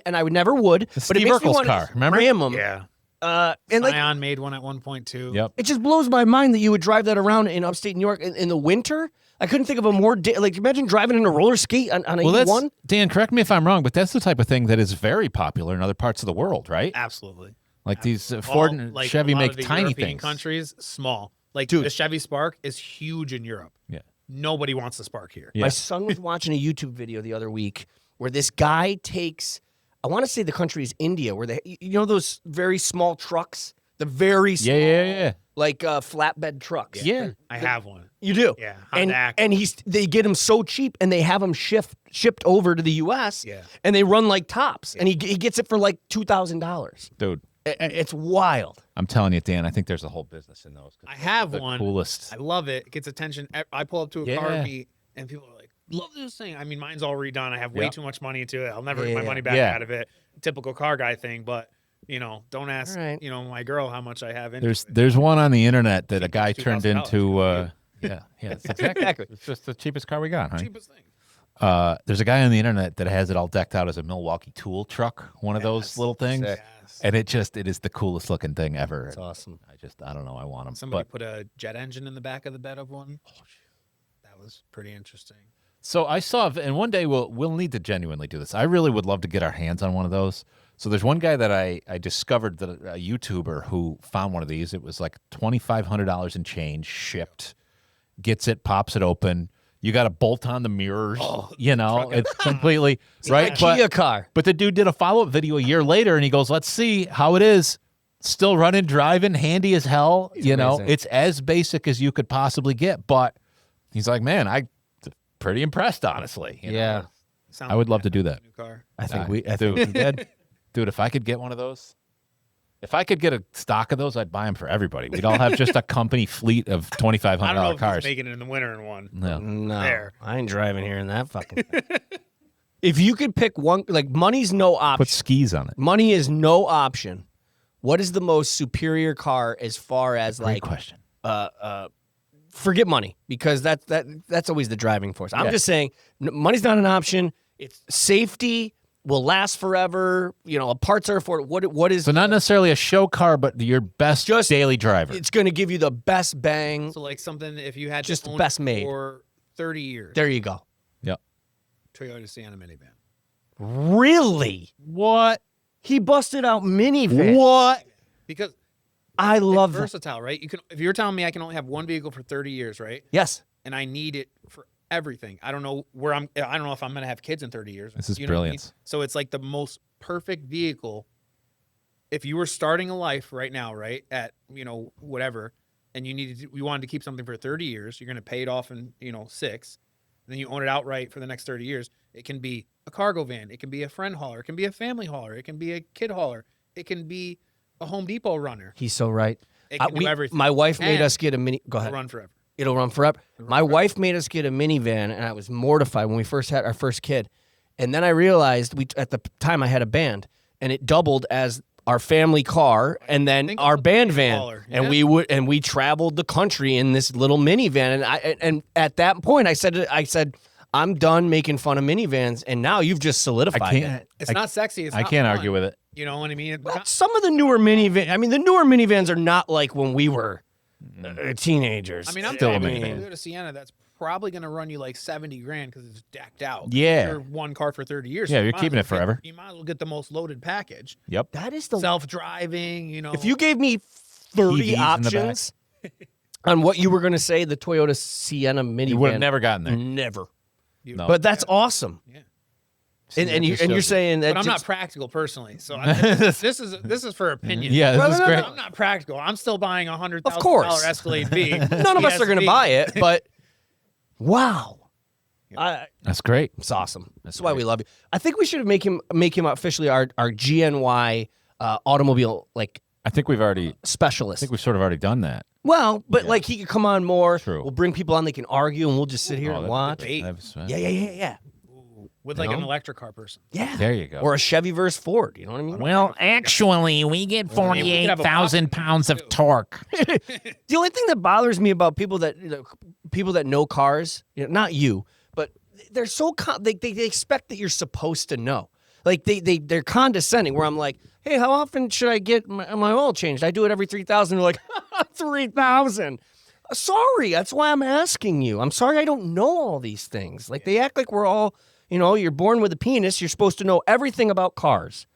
and I would never would. But it Steve makes me Urkel's want car, to remember? ram them. Yeah. And like Scion made one at 1.2. Yep. it just blows my mind that you would drive that around in upstate New York in the winter. I couldn't think of a more like imagine driving in a roller skate on a Well, that's E1. Dan. Correct me if I'm wrong, but that's the type of thing that is very popular in other parts of the world, right? Absolutely. Like these Ford All- and like Chevy a lot make of the tiny European things. countries, small. Like Dude. the Chevy Spark is huge in Europe. Yeah. Nobody wants the Spark here. Yeah. My son was watching a YouTube video the other week where this guy takes, I want to say the country is India, where they, you know, those very small trucks, the very small, Yeah. like flatbed trucks. Yeah. I have one. You do. Yeah, And Honda and they get them so cheap and they have them shipped over to the US. Yeah. And they run like tops. And he gets it for like $2,000. Dude, It's wild. I'm telling you, Dan, I think there's a whole business in those. I have the one. Coolest. I love it. It gets attention. I pull up to a car Yeah. meet and people are like, love this thing. I mean, mine's all redone. I have way Yep. too much money into it. I'll never get my Yeah. money back Yeah. out of it. Typical car guy thing, but you know, don't ask, All right. you know, my girl how much I have into There's it. there's one on the internet that a guy turned $2,000 into Yeah, it's exactly. It's just the cheapest car we got, honey. Cheapest thing. There's a guy on the internet that has it all decked out as a Milwaukee tool truck, one of those little things. Sick. Yes. And it is the coolest looking thing ever. That's awesome. I don't know. I want them. Somebody put a jet engine in the back of the bed of one. Oh, that was pretty interesting. So I saw, and one day we'll need to genuinely do this. I really would love to get our hands on one of those. So there's one guy that I discovered, that a YouTuber who found one of these. It was like $2,500 and change, shipped, gets it, pops it open. You got to bolt on the mirrors, it's completely, right? IKEA car. But the dude did a follow-up video a year later, and he goes, let's see how it is. Still running, driving, handy as hell. Amazing. It's as basic as you could possibly get. But he's like, man, I'm pretty impressed, honestly. Yeah. I would love to do that. New car. I think we did. Dude, if I could get one of those, if I could get a stock of those, I'd buy them for everybody. We'd all have just a company fleet of I don't know $2,500 if cars. he's making it in the winter in one. No. No, There. I ain't driving here in that fucking thing. If you could pick one, like money's no option. Put skis on it. Money is no option. What is the most superior car as far as Great question. forget money, because that's always the driving force. I'm Yeah. just saying money's not an option. It's safety, will last forever. Parts are affordable. What is So not necessarily a show car, but your best Just- daily driver. it's going to give you the best bang. So like something if you had Just to own best it made. for 30 years. There you go. Yep. Toyota Sienna minivan. Really? What? He busted out minivan. What? Because I love it's that. versatile, right? If you're telling me I can only have one vehicle for 30 years, right? Yes. And I need it for everything. I don't know I don't know if I'm going to have kids in 30 years. This is You know what I mean? brilliance. So it's like the most perfect vehicle. If you were starting a life right now, right, at, whatever, and you wanted to keep something for 30 years, you're going to pay it off in, 6, and then you own it outright for the next 30 years. It can be a cargo van. It can be a friend hauler. It can be a family hauler. It can be a kid hauler. It can be a Home Depot runner. He's so right. It can do everything. My wife made And us get a mini. Go It'll ahead. run forever. It'll run forever. My wife made us get a minivan, and I was mortified when we first had our first kid. And then I realized at the time I had a band, and it doubled as our family car, and then Think our about band the van, hauler, and yeah. we traveled the country in this little minivan. And at that point, I said, I'm done making fun of minivans, and now you've just solidified it. It's not sexy. It's I not can't fun. argue with it. You know what I mean? But some of the newer minivans are not like when we were teenagers. I mean, I'm Still a talking minivan. Toyota Sienna. That's probably going to run you like $70,000 because it's decked out. Yeah. You're one car for 30 years. Yeah, you you're might as keeping well it forever. You might as well get the most loaded package. Yep. that is the Self-driving. If you gave me 30 TVs in the options on what you were going to say, the Toyota Sienna minivan, You would have never gotten there. never. No. But that's awesome. Yeah. And you're saying that But I'm not just- practical personally, so this is for opinion. Yeah, this No, is no, no, great. no. I'm not practical. I'm still buying a $100,000 Of course. Escalade V. none of us are going to ESV. buy it, but wow. That's great. It's awesome. That's why we love you. I think we should make him officially our GNY automobile I think we've specialist. sort of already done that. Well, but like he could come on more. True. We'll bring people on. They can argue, and we'll just sit here Oh, and that'd watch. Debate. Yeah. With like an electric car person. Yeah. There you go. Or a Chevy versus Ford. You know what I mean? Well, actually, we get we could have a 48,000 pounds of torque. The only thing that bothers me about people that know cars, not you, but they're so they expect that you're supposed to know. Like they're condescending. Where I'm like, hey, how often should I get my oil changed? I do it every 3,000. They're like, 3,000. Sorry, that's why I'm asking you. I'm sorry I don't know all these things. Like they act like we're all, you're born with a penis. You're supposed to know everything about cars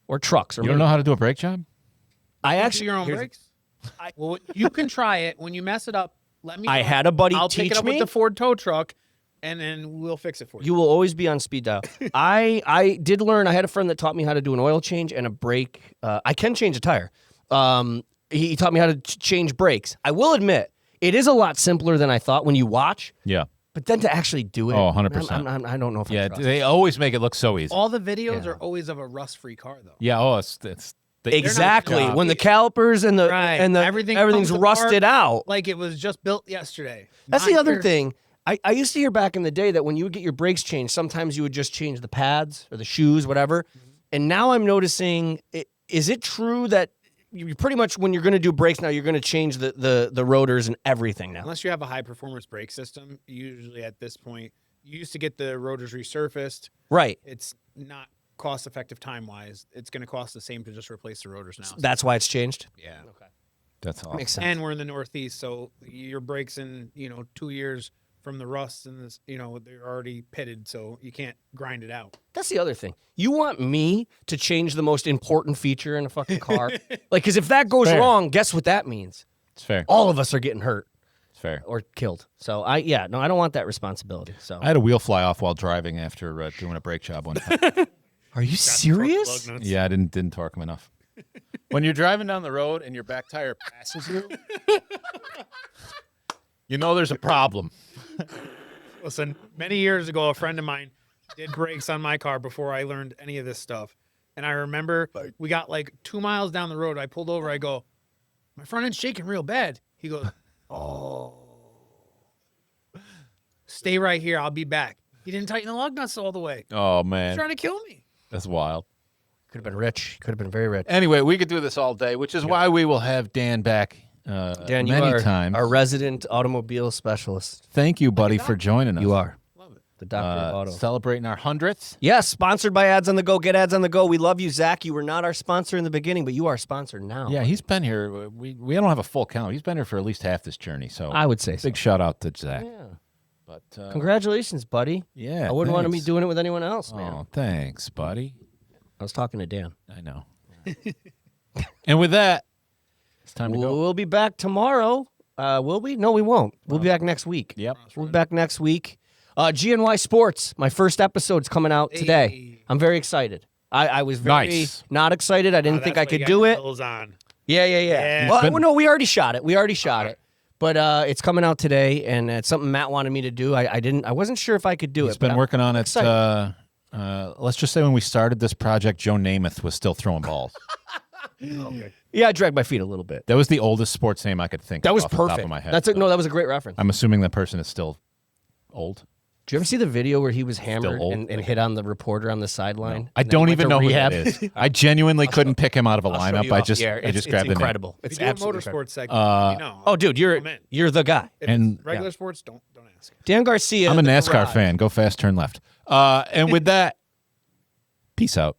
or trucks. Or You don't know how to do a brake job? I Do actually your own brakes. Well, you can try it. When you mess it up, let me know. I had a buddy I'll teach pick it up me. with the Ford tow truck, and then we'll fix it for you. You will always be on speed dial. I did learn. I had a friend that taught me how to do an oil change and a brake. I can change a tire. He taught me how to change brakes. I will admit, it is a lot simpler than I thought when you watch. Yeah. But then to actually do it, Oh, 100%. I don't know if I Yeah, trust. they always make it look so easy. All the videos Yeah. are always of a rust-free car, though. Yeah, it's Exactly. job. When the calipers and the Right. and the Everything everything's comes rusted out. Like it was just built yesterday. That's Not the other your- thing. I used to hear back in the day that when you would get your brakes changed, sometimes you would just change the pads or the shoes, whatever. And now I'm noticing, is it true that you pretty much when you're going to do brakes now, you're going to change the rotors and everything now. Unless you have a high performance brake system, usually at this point, you used to get the rotors resurfaced. Right. It's not cost effective time wise. It's going to cost the same to just replace the rotors now. That's why it's changed. Yeah. Okay. That's all. Makes sense. And we're in the Northeast, so your brakes in 2 years from the rust and this, they're already pitted, so you can't grind it out. That's the other thing. You want me to change the most important feature in a fucking car? Because if that goes Fair. wrong, guess what that means? It's fair. All of us are getting hurt It's fair. or killed. So I don't want that responsibility. So I had a wheel fly off while driving after doing a brake job one time. are you serious? Yeah, I didn't torque him enough. When you're driving down the road and your back tire passes you, there's a problem. Listen, many years ago, a friend of mine did brakes on my car before I learned any of this stuff. And I remember we got like 2 miles down the road. I pulled over. I go, my front end's shaking real bad. He goes, oh, stay right here. I'll be back. He didn't tighten the lug nuts all the way. Oh, He's man. trying to kill me. That's wild. Could have been rich. Could have been very rich. Anyway, we could do this all day, which is why we will have Dan back Dan, you many are times. our resident automobile specialist. Thank you, buddy, for joining us. You are. Love it. The doctor of auto. Celebrating our 100th. Yes, sponsored by Ads on the Go. Get Ads on the Go. We love you, Zach. You were not our sponsor in the beginning, but you are our sponsor now. Yeah, he's been here. We don't have a full count. He's been here for at least half this journey. So I would say so. big shout out to Zach. Yeah. But Congratulations, buddy. yeah, I wouldn't want to be thanks. doing it with anyone else, man. Oh, thanks, buddy. I was talking to Dan. I know. And with that, it's time to go. We'll be back tomorrow. Will we? No, we won't. We'll be back next week. Yep. We'll be back next week. GNY Sports, my first episode's coming out today. Hey. I'm very excited. I was very Nice. not excited. I didn't think I could do it. On. Yeah. Yeah. Well, been- no, we already shot it. But it's coming out today, and it's something Matt wanted me to do. I wasn't sure if I could do He's it. been but working on it. excited. Let's just say when we started this project, Joe Namath was still throwing balls. Yeah, I dragged my feet a little bit. That was the oldest sports name I could think That of was off the top perfect. of my head. That was a great reference. I'm assuming that person is still old. Did you ever see the video where he was hammered old? and hit on the reporter on the sideline? I And then don't he went even to know rehab? who that is. I genuinely couldn't pick him out of a I'll show lineup. you I off just the air. I just It's grabbed incredible. If It's you do a absolutely motorsports segment, Oh, dude, I'm in. you're the guy. If and- it's regular sports, don't ask. Dan Garcia. I'm a the NASCAR garage. fan. Go fast, turn left. And with that, peace out.